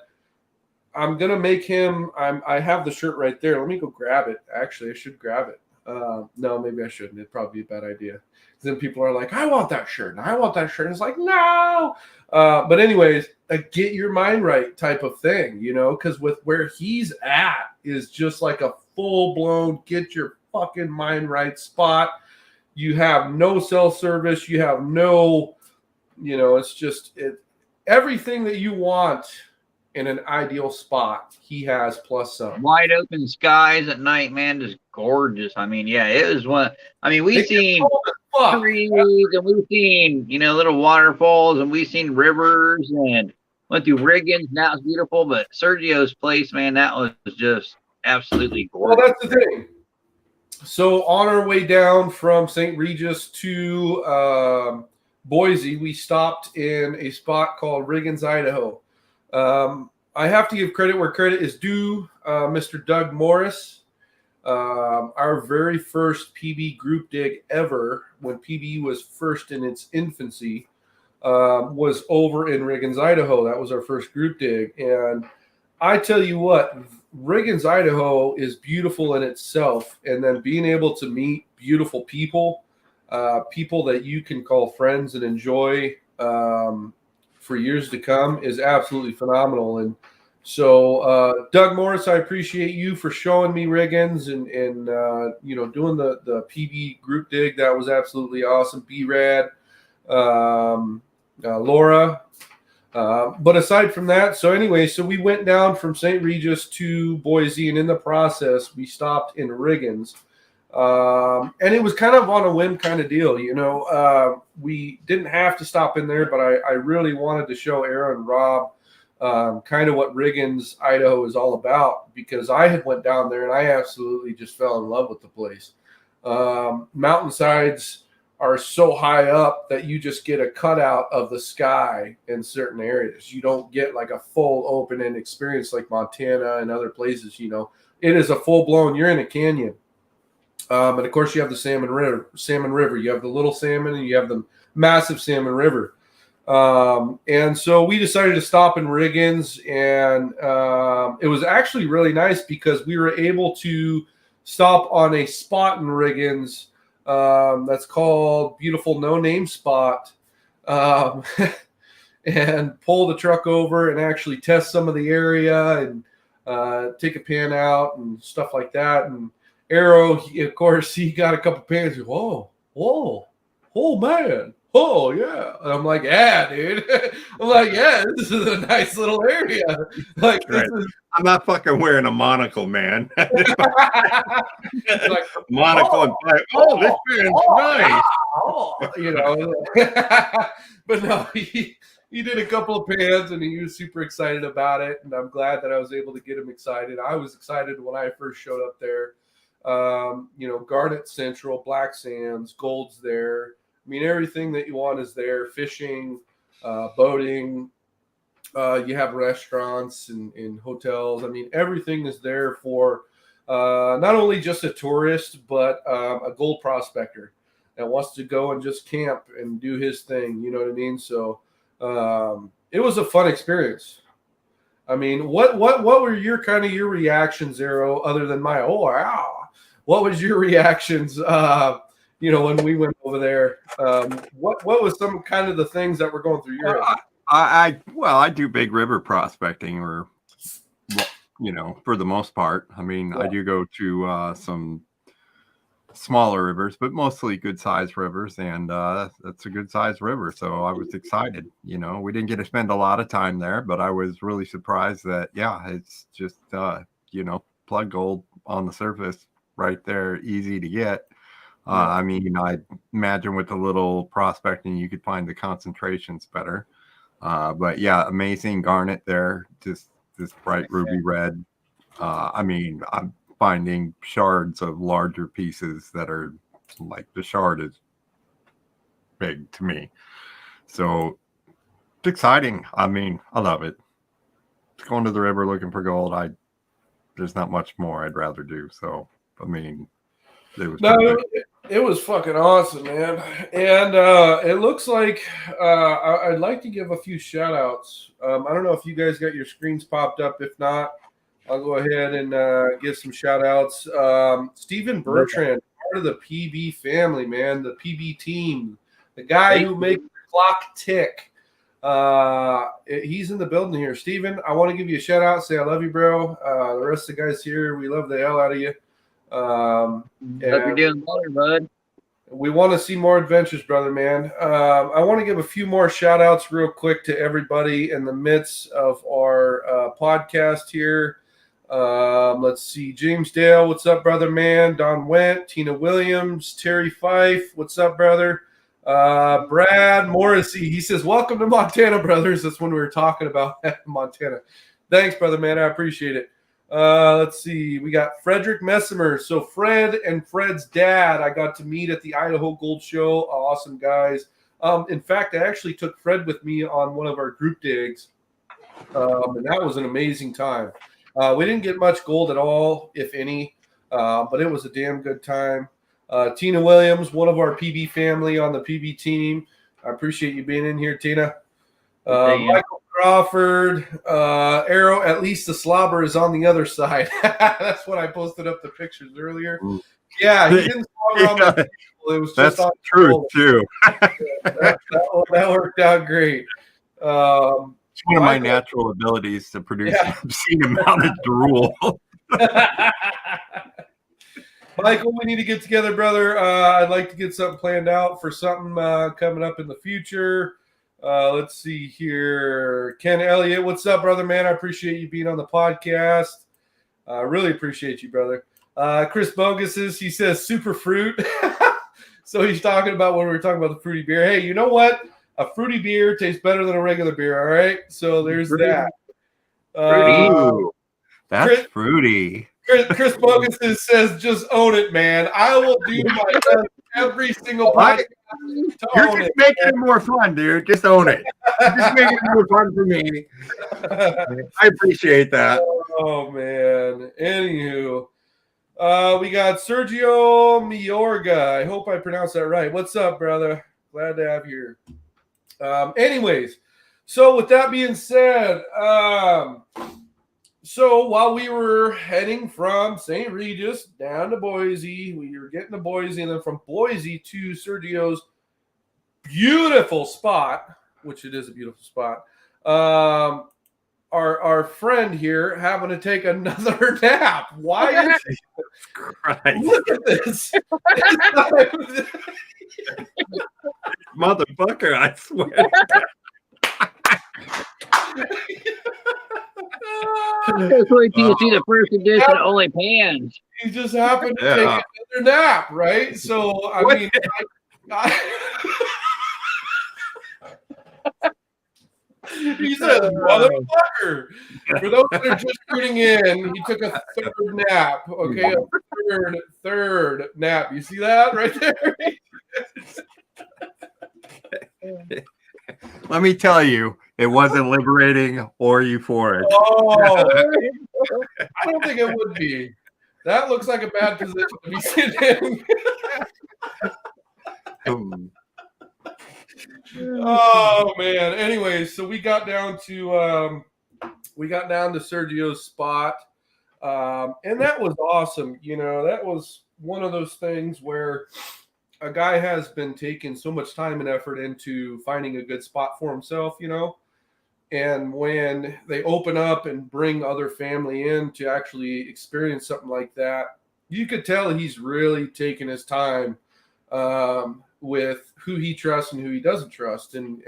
I'm going to make him – I have the shirt right there. Let me go grab it. Actually, I should grab it. No, maybe I shouldn't. It'd probably be a bad idea. Then people are like, I want that shirt. And I want that shirt. And it's like, no. But anyways, a get your mind right type of thing, you know, because with where he's at is just like a full-blown get your fucking mind right spot. You have no cell service. You have no, you know, it's just everything that you want in an ideal spot. He has plus some. Wide open skies at night, man, just gorgeous. I mean, yeah, it was one. I mean, we've seen trees and we've seen, you know, little waterfalls and we've seen rivers and went through Riggins. And that was beautiful. But Sergio's place, man, that was just absolutely gorgeous. Well, that's the thing. So on our way down from St. Regis to Boise, we stopped in a spot called Riggins, Idaho. I have to give credit where credit is due. Mr. Doug Morris, our very first PB group dig ever, when PB was first in its infancy, was over in Riggins, Idaho. That was our first group dig. And I tell you what, Riggins, Idaho is beautiful in itself. And then being able to meet beautiful people, people that you can call friends and enjoy for years to come is absolutely phenomenal. And so, Doug Morris, I appreciate you for showing me Riggins and you know, doing the PB group dig. That was absolutely awesome. B-Rad, Laura. But aside from that, so anyway, so we went down from St. Regis to Boise, and in the process, we stopped in Riggins. And it was kind of on a whim kind of deal, you know. We didn't have to stop in there, but I really wanted to show Aaron and Rob kind of what Riggins, Idaho is all about, because I had went down there and I absolutely just fell in love with the place. Mountainsides are so high up that you just get a cutout of the sky in certain areas. You don't get like a full open-end experience like Montana and other places, you know. It is a full-blown, you're in a canyon. And of course you have the Salmon River. You have the Little Salmon and you have the massive Salmon River. And so we decided to stop in Riggins, and it was actually really nice because we were able to stop on a spot in Riggins that's called Beautiful No Name Spot, and pull the truck over and actually test some of the area and take a pan out and stuff like that. And Arrow, of course, he got a couple pans. Whoa, man. Oh, yeah. And I'm like, yeah, dude. I'm like, yeah, this is a nice little area. Like, Right. this is. I'm not fucking wearing a monocle, man. Like, Monocle and pipe. Oh, this man's nice. You know. But no, he did a couple of pans and he was super excited about it. And I'm glad that I was able to get him excited. I was excited when I first showed up there. You know, Garnet Central, Black Sands, Gold's there. I mean, everything that you want is there. Fishing, boating, You have restaurants and hotels. I mean, everything is there for not only just a tourist, but a gold prospector that wants to go and just camp and do his thing. You know what I mean? So it was a fun experience. I mean, what were your reactions, Zero, other than my wow? What was your reactions? When we went over there, what was some kind of the things that were going through your head? I do big river prospecting, or for the most part. I mean, yeah. I do go to some smaller rivers, but mostly good sized rivers, and that's a good sized river. So I was excited. We didn't get to spend a lot of time there, but I was really surprised that it's just plug gold on the surface right there, easy to get. I mean, I imagine with a little prospecting, you could find the concentrations better. But yeah, amazing garnet there, just this bright ruby red. I mean, I'm finding shards of larger pieces that are like the shard is big to me. So it's exciting. I mean, I love it. Going to the river looking for gold, there's not much more I'd rather do. So, I mean, it was fucking awesome, man. And it looks like I'd like to give a few shout outs. I don't know if you guys got your screens popped up. If not, I'll go ahead and give some shout outs. Stephen Bertrand, part of the PB family, man, the PB team, the guy who makes the clock tick. He's in the building here. Stephen, I want to give you a shout out. Say I love you, bro. The rest of the guys here, we love the hell out of you. Hope you're doing better, bud. We want to see more adventures, brother, man. I want to give a few more shout outs real quick to everybody in the midst of our podcast here. Let's see. James Dale, what's up, brother, man? Don Went, Tina Williams, Terry Fife, what's up, brother? Brad Morrissey, he says, welcome to Montana, brothers. That's when we were talking about Montana. Thanks, brother, man. I appreciate it. Let's see. We got Frederick Messimer. So Fred and Fred's dad, I got to meet at the Idaho Gold Show. Awesome guys. In fact, I actually took Fred with me on one of our group digs. And that was an amazing time. We didn't get much gold at all, if any, but it was a damn good time. Tina Williams, one of our PB family on the PB team. I appreciate you being in here, Tina. Michael Crawford, Arrow, at least the slobber is on the other side. That's what I posted up the pictures earlier. Yeah, he didn't slobber on the table. It was just on the truth, too. that worked out great. It's one of my natural abilities to produce an obscene amount of drool. Michael, we need to get together, brother. I'd like to get something planned out for something coming up in the future. Let's see here. Ken Elliott, what's up, brother, man? I appreciate you being on the podcast. Really appreciate you, brother. Chris Boguses, he says super fruit. So he's talking about when we were talking about the fruity beer. Hey, you know what? A fruity beer tastes better than a regular beer, all right? So there's that. That's fruity. Chris Boguses says, just own it, man. I will do my best every single podcast. You're just making it more fun, dude. Just own it. Just making it more fun for me. I appreciate that. Oh, man. Anywho, we got Sergio Miorga. I hope I pronounced that right. What's up, brother? Glad to have you here. Anyways, so with that being said, so while we were heading from St. Regis down to Boise, we were getting to Boise, and then from Boise to Sergio's beautiful spot, which it is a beautiful spot, our friend here having to take another nap. Why is Christ. Look at this. Motherfucker, I swear. Just wait till you see the first edition Only Pans. He just happened to take another nap, right? So, I mean, he said, motherfucker. For those that are just tuning in, he took a third nap. Okay, a third nap. You see that right there? Let me tell you, It wasn't liberating or euphoric. Oh, I don't think it would be. That looks like a bad position to be sitting in. Oh man. Anyways, so we got down to Sergio's spot. And that was awesome. You know, that was one of those things where a guy has been taking so much time and effort into finding a good spot for himself, you know. And when they open up and bring other family in to actually experience something like that, you could tell he's really taking his time with who he trusts and who he doesn't trust. And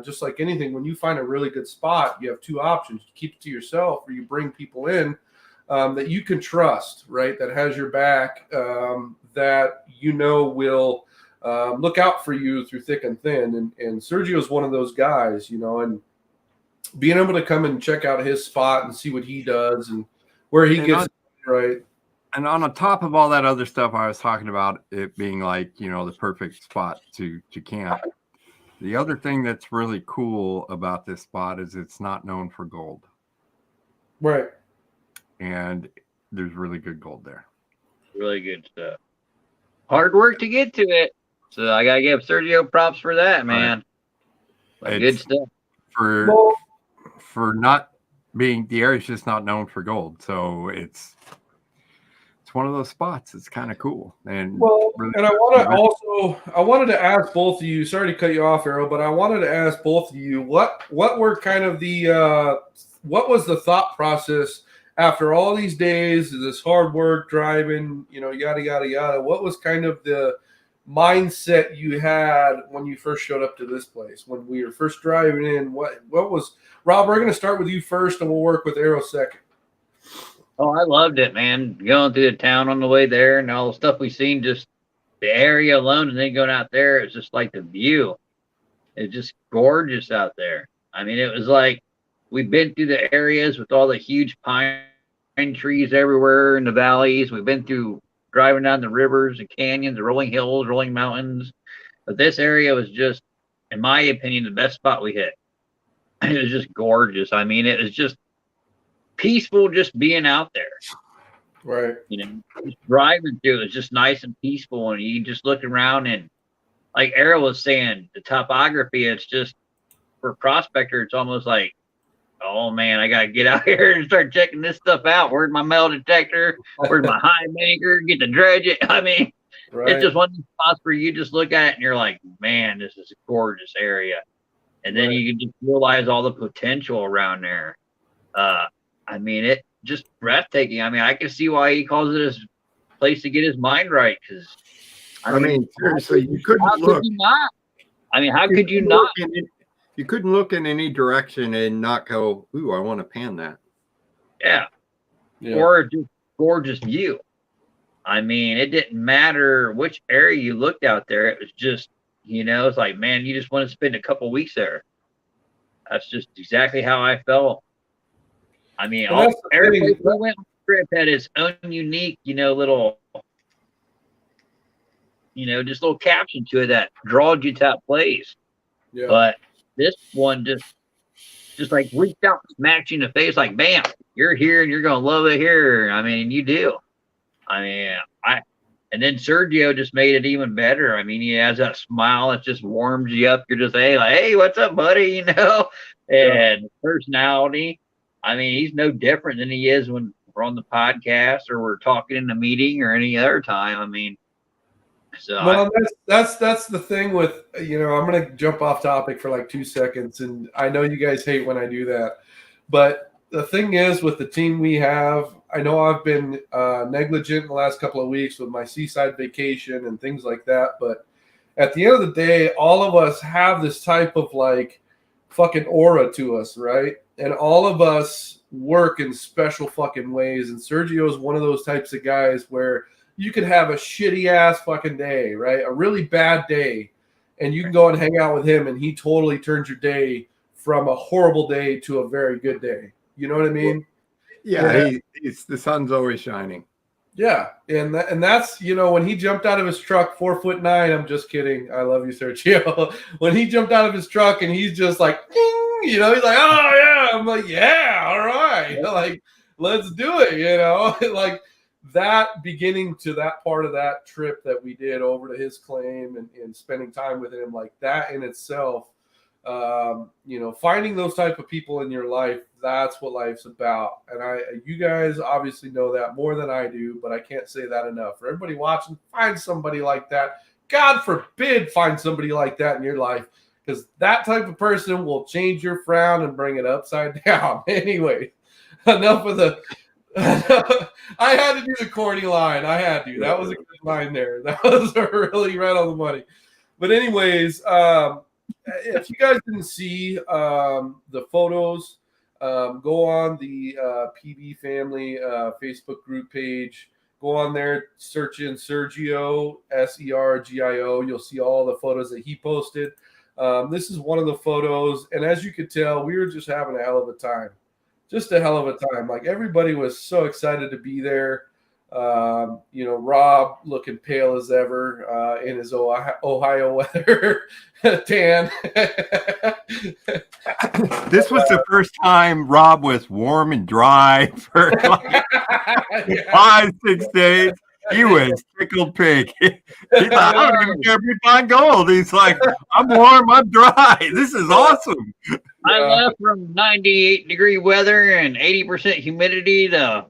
just like anything, when you find a really good spot, you have two options. You keep it to yourself or you bring people in that you can trust, right? That has your back, that you know will look out for you through thick and thin. And Sergio's one of those guys, you know, and being able to come and check out his spot and see what he does and where he gets right. And on the top of all that other stuff I was talking about, it being like, you know, the perfect spot to camp. The other thing that's really cool about this spot is it's not known for gold. Right. And there's really good gold there. Really good stuff. Hard work to get to it. So I got to give Sergio props for that, man. Right. Good stuff. For not being, the area's just not known for gold. So it's one of those spots. It's kind of cool. And really, and I wanted to ask both of you, sorry to cut you off, Arrow, but I wanted to ask both of you, what were kind of what was the thought process after all these days of this hard work driving, you know, yada, yada, yada? What was kind of the mindset you had when you first showed up to this place, when we were first driving in? What was, Rob, we're going to start with you first and we'll work with Arrow second. Oh, I loved it, man. Going through the town on the way there and all the stuff we seen, just the area alone, and then going out there, it's just like the view. It's just gorgeous out there. I mean, it was like we've been through the areas with all the huge pine trees everywhere in the valleys. We've been through driving down the rivers, the canyons, the rolling hills, rolling mountains. But this area was just, in my opinion, the best spot we hit. It was just gorgeous. I mean, it was just peaceful just being out there. Right. You know, just driving through, it was just nice and peaceful. And you just look around and, like Arrow was saying, the topography, it's just, for a prospector, it's almost like, oh man, I gotta get out here and start checking this stuff out. Where's my metal detector? Where's my high banker? Get to dredge it. I mean, It's just one of the spots where you just look at it and you're like, man, this is a gorgeous area. And then you can just realize all the potential around there. I mean, it just breathtaking. I mean, I can see why he calls it his place to get his mind right. Because I mean, seriously, you couldn't look. Could you not? I mean, how could you not? You couldn't look in any direction and not go, ooh, I want to pan that. Yeah. Or just gorgeous view. I mean, it didn't matter which area you looked out there. It was just, you know, it's like, man, you just want to spend a couple weeks there. That's just exactly how I felt. I mean, every place we went on the trip had its own unique, you know, little, you know, just little caption to it that drawed you to that place. Yeah. But this one just like reached out and smacked you in the face, like, bam, you're here and you're gonna love it here. I mean, you do. I mean, and then Sergio just made it even better. I mean, he has that smile that just warms you up. You're just like, hey, what's up, buddy? You know, and personality. I mean, he's no different than he is when we're on the podcast or we're talking in a meeting or any other time. I mean, so well, that's the thing with, you know, I'm going to jump off topic for like 2 seconds, and I know you guys hate when I do that, but the thing is with the team we have, I know I've been negligent in the last couple of weeks with my seaside vacation and things like that, but at the end of the day, all of us have this type of like fucking aura to us, right? And all of us work in special fucking ways, and Sergio is one of those types of guys where you could have a shitty ass fucking day, right? A really bad day, and you can go and hang out with him, and he totally turns your day from a horrible day to a very good day. You know what I mean? Yeah, it's the sun's always shining. Yeah, and that's, you know, when he jumped out of his truck, 4'9", I'm just kidding. I love you, Sergio. When he jumped out of his truck and he's just like, ding, You know, he's like, oh yeah. I'm like, yeah, all right. Like, let's do it, you know. Like that beginning to that part of that trip that we did over to his claim and spending time with him, like that in itself, you know, finding those type of people in your life, that's what life's about. And you guys obviously know that more than I do, but I can't say that enough. For everybody watching, find somebody like that. God forbid find somebody like that in your life, because that type of person will change your frown and bring it upside down. Anyway, enough of the I had to do the corny line. I had to. That was a good line there. That was really right on the money. But anyways, if you guys didn't see the photos, go on the PB Family Facebook group page. Go on there, search in Sergio, Sergio. You'll see all the photos that he posted. This is one of the photos. And as you could tell, we were just having a hell of a time. Just a hell of a time. Like everybody was so excited to be there. You know, Rob looking pale as ever in his Ohio weather tan. This was the first time Rob was warm and dry for like 5-6 days. He was tickled pink. He thought, I don't even care if we find gold. He's like, I'm warm, I'm dry. This is awesome. I left from 98-degree weather and 80% humidity to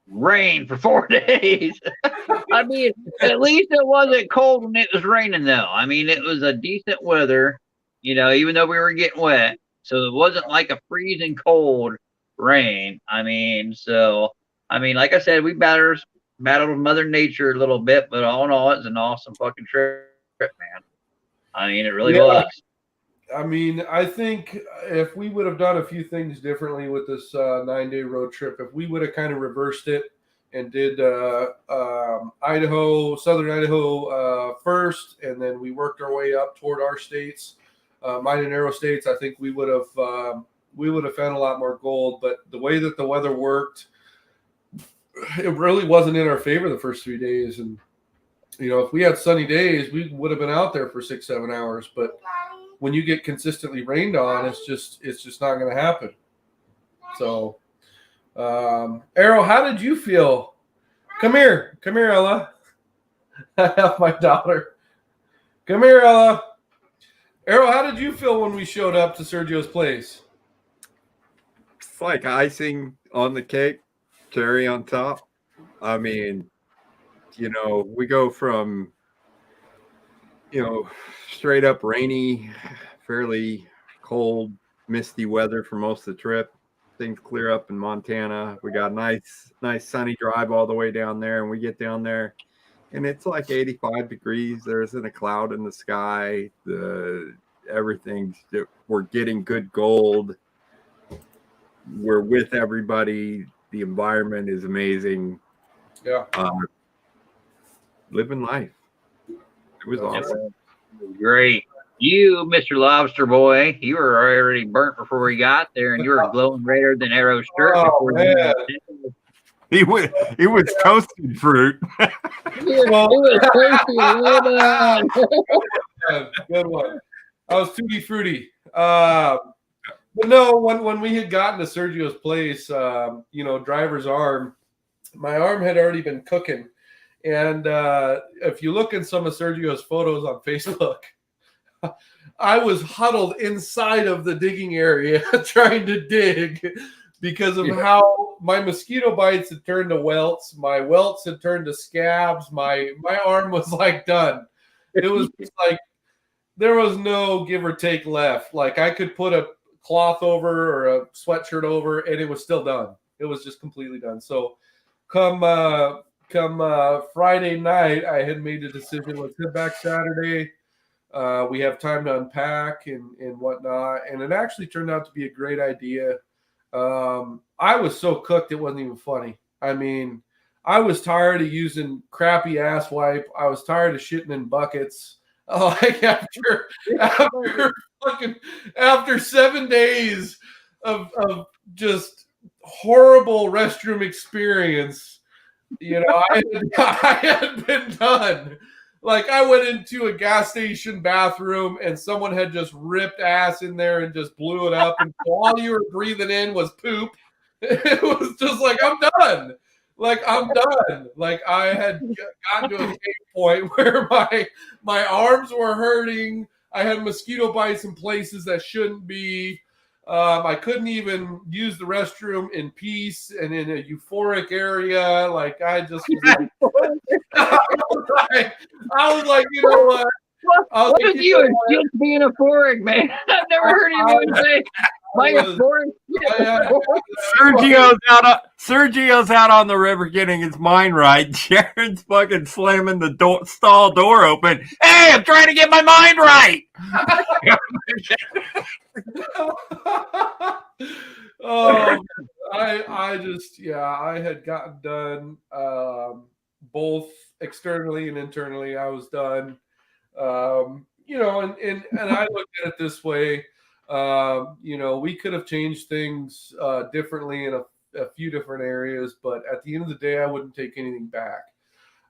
rain for 4 days. I mean, at least it wasn't cold when it was raining, though. I mean, it was a decent weather, you know, even though we were getting wet. So it wasn't like a freezing cold rain. I mean, like I said, we battled Mother Nature a little bit, but all in all, it's an awesome fucking trip, man. I mean, it really was. I mean, I think if we would have done a few things differently with this 9-day road trip, if we would have kind of reversed it and did southern Idaho first, and then we worked our way up toward our states, mine and arrow states, I think we would have found a lot more gold. But the way that the weather worked, it really wasn't in our favor the first 3 days. And, you know, if we had sunny days, we would have been out there for 6-7 hours. But when you get consistently rained on, it's just not going to happen. So, Arrow, how did you feel? Come here, Ella. I have my daughter. Come here, Ella. Arrow, how did you feel when we showed up to Sergio's place? It's like icing on the cake, cherry on top. I mean, you know, we go from, you know, straight up rainy, fairly cold, misty weather for most of the trip. Things clear up in Montana. We got a nice sunny drive all the way down there, and we get down there and it's like 85 degrees. There isn't a cloud in the sky. We're getting good gold. We're with everybody. The environment is amazing. Yeah. Living life. It was awesome. Great. You, Mr. Lobster Boy, you were already burnt before we got there, and you were glowing redder than Arrow's shirt. Oh, man. He was toasted fruit. It was Good one. I was tutti fruity. But no, when we had gotten to Sergio's place, you know, driver's arm, my arm had already been cooking. And if you look in some of Sergio's photos on Facebook, I was huddled inside of the digging area trying to dig because of how my mosquito bites had turned to welts. My welts had turned to scabs. My arm was like done. It was just like there was no give or take left. Like I could put a cloth over or a sweatshirt over and it was still done. It was just completely done. So come Friday night, I had made a decision. Let's head back Saturday. We have time to unpack and whatnot. And it actually turned out to be a great idea. I was so cooked, it wasn't even funny. I mean, I was tired of using crappy ass wipe. I was tired of shitting in buckets. Like after 7 days of just horrible restroom experience, you know, I had been done. like I went into a gas station bathroom and someone had just ripped ass in there and just blew it up, and so all you were breathing in was poop. It was just like, I'm done. Like, I'm done. Like, I had gotten to a pain point where my arms were hurting. I had mosquito bites in places that shouldn't be. I couldn't even use the restroom in peace and in a euphoric area. Like, I just was like, I was like, you know what? What is you just being euphoric, man? I've never heard anyone say my euphoric. Sergio's out on the river getting his mind right. Jaren's fucking slamming the stall door open. Hey, I'm trying to get my mind right. I had gotten done both externally and internally. I was done. You know, and I look at it this way. You know, we could have changed things differently in a few different areas, but at the end of the day, I wouldn't take anything back.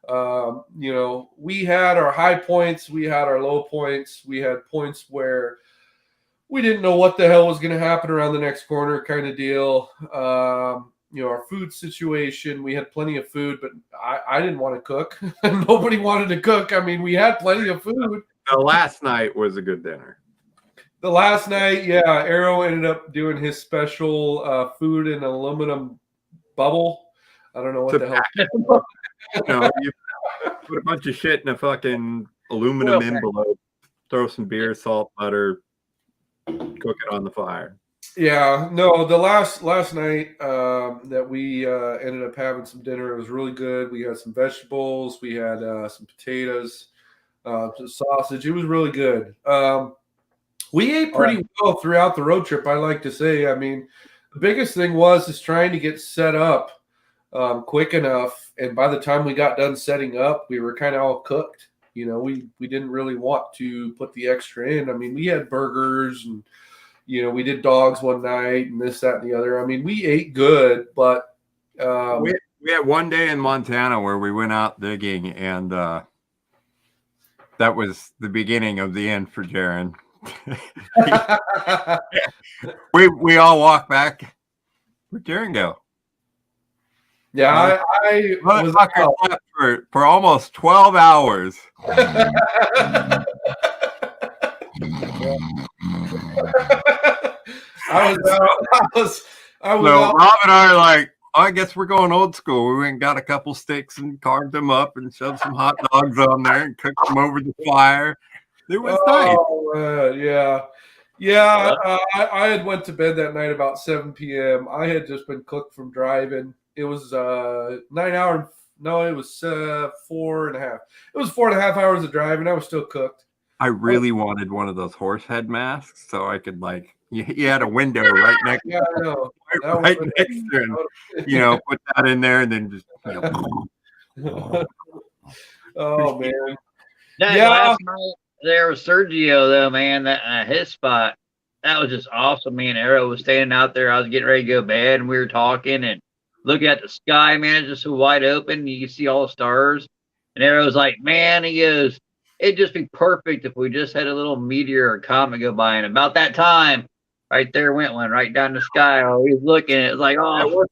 You know, we had our high points, we had our low points, we had points where we didn't know what the hell was going to happen around the next corner, kind of deal. You know, our food situation, we had plenty of food, but I didn't want to cook. Nobody wanted to cook. I mean, we had plenty of food. The last night was a good dinner. The last night, yeah, Arrow ended up doing his special food in an aluminum bubble. I don't know what the hell. No, you put a bunch of shit in a fucking aluminum envelope, throw some beer, salt, butter, cook it on the fire. Yeah, no, the last night that we ended up having some dinner, it was really good. We had some vegetables, we had some potatoes, some sausage. It was really good. We ate pretty well throughout the road trip, I like to say. I mean, the biggest thing is trying to get set up quick enough. And by the time we got done setting up, we were kind of all cooked. You know, we didn't really want to put the extra in. I mean, we had burgers and, you know, we did dogs one night and this, that, and the other. I mean, we ate good, but we had one day in Montana where we went out digging, and that was the beginning of the end for Jaren. we all walked back. Where'd Jaren go? Yeah, I was out for almost 12 hours. Rob and I are like, I guess we're going old school. We went and got a couple sticks and carved them up and shoved some hot dogs on there and cooked them over the fire. It was nice. Yeah. I had went to bed that night about 7 p.m. I had just been cooked from driving. It was 9 hours. No, it was 4.5. It was 4.5 hours of driving. I was still cooked. I really wanted one of those horse head masks so I could, like, you had a window right next to him, you know, put that in there and then just, you know. Oh, man. Last night there was Sergio, though, man, that his spot, that was just awesome. Me and Arrow was standing out there. I was getting ready to go to bed, and we were talking and looking at the sky, man. It's just so wide open. You can see all the stars. And Arrow's like, man, he goes, it'd just be perfect if we just had a little meteor or comet go by. And about that time, right there went one right down the sky. Oh, he was looking. It was like, oh,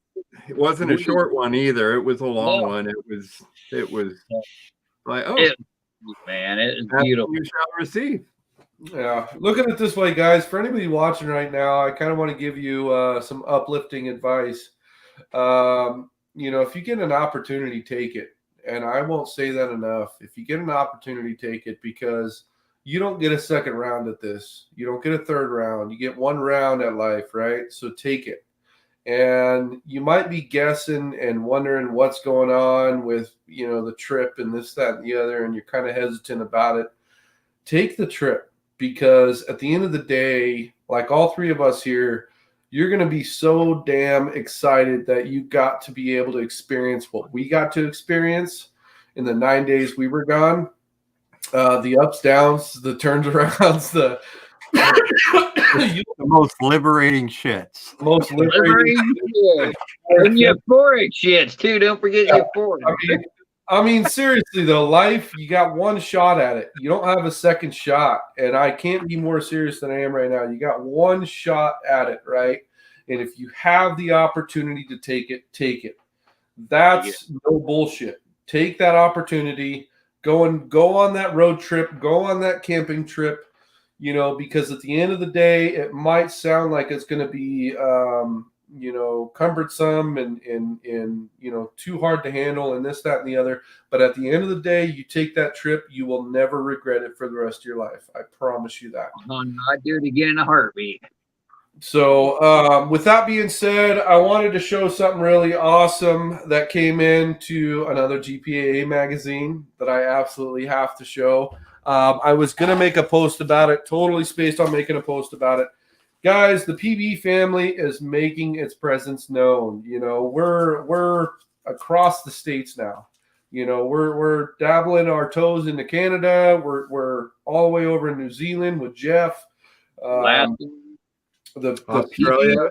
it wasn't a short one either. It was a long one. It was like, oh, man, it was beautiful. You shall receive. Yeah, look at it this way, guys. For anybody watching right now, I kind of want to give you some uplifting advice. You know, if you get an opportunity, take it. And I won't say that enough. If you get an opportunity, take it, because you don't get a second round at this. You don't get a third round. You get one round at life, right? So take it. And you might be guessing and wondering what's going on with, you know, the trip and this, that, and the other, and you're kind of hesitant about it. Take the trip, because at the end of the day, like all three of us here, you're going to be so damn excited that you got to be able to experience what we got to experience in the 9 days we were gone. The ups, downs, the turns arounds, the most liberating shits. Most liberating shits. And euphoric shits, too. Don't forget euphoric. I mean, I mean, seriously though, life, you got one shot at it. You don't have a second shot. And I can't be more serious than I am right now. You got one shot at it, right? And if you have the opportunity to take it, take it. That's no bullshit. Take that opportunity. Go on that road trip, go on that camping trip, because at the end of the day, it might sound like it's going to be cumbersome and too hard to handle and this, that, and the other. But at the end of the day, you take that trip, you will never regret it for the rest of your life. I promise you that. I'd do it again in a heartbeat. So with that being said, I wanted to show something really awesome that came into another GPAA magazine that I absolutely have to show. I was going to make a post about it, totally spaced on making a post about it. Guys, the PB family is making its presence known. We're across the states now. We're dabbling our toes into Canada. We're all the way over in New Zealand with Jeff. The Australia.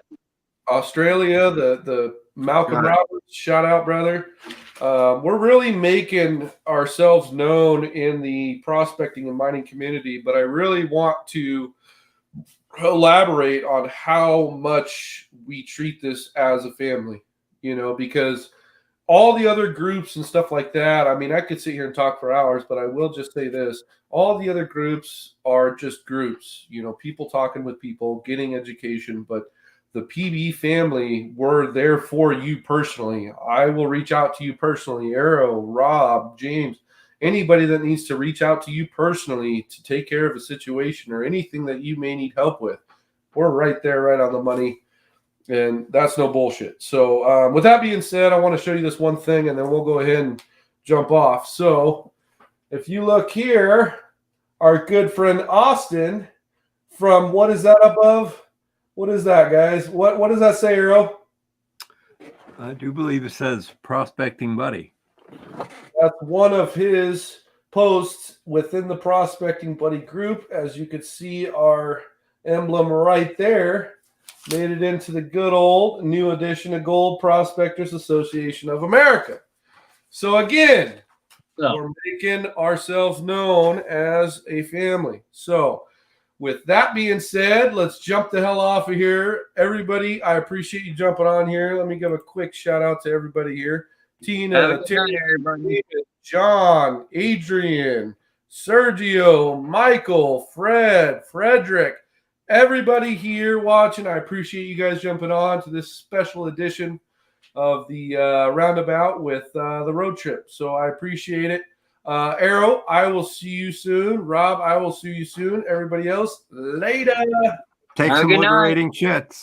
Australia, the Malcolm Roberts, shout out, brother. We're really making ourselves known in the prospecting and mining community, but I really want to elaborate on how much we treat this as a family, because all the other groups and stuff like that, I mean, I could sit here and talk for hours, but I will just say this. All the other groups are just groups, people talking with people, getting education, but the PB family, we're there for you personally. I will reach out to you personally, Arrow, Rob, James, anybody that needs to reach out to you personally to take care of a situation or anything that you may need help with. We're right there, right on the money. And that's no bullshit. So with that being said, I want to show you this one thing, and then we'll go ahead and jump off. So if you look here, our good friend Austin from, what is that above? What is that, guys? What does that say, Arrow? I do believe it says Prospecting Buddy. That's one of his posts within the Prospecting Buddy group. As you can see, our emblem right there made it into the good old new edition of Gold Prospectors Association of America. So again, we're making ourselves known as a family. So with that being said, let's jump the hell off of here. Everybody, I appreciate you jumping on here. Let me give a quick shout out to everybody here. Tina, Terry, John, Adrian, Sergio, Michael, Frederick, everybody here watching. I appreciate you guys jumping on to this special edition of the roundabout with the road trip. So I appreciate it. Arrow, I will see you soon. Rob, I will see you soon. Everybody else, later. Take some liberating shits.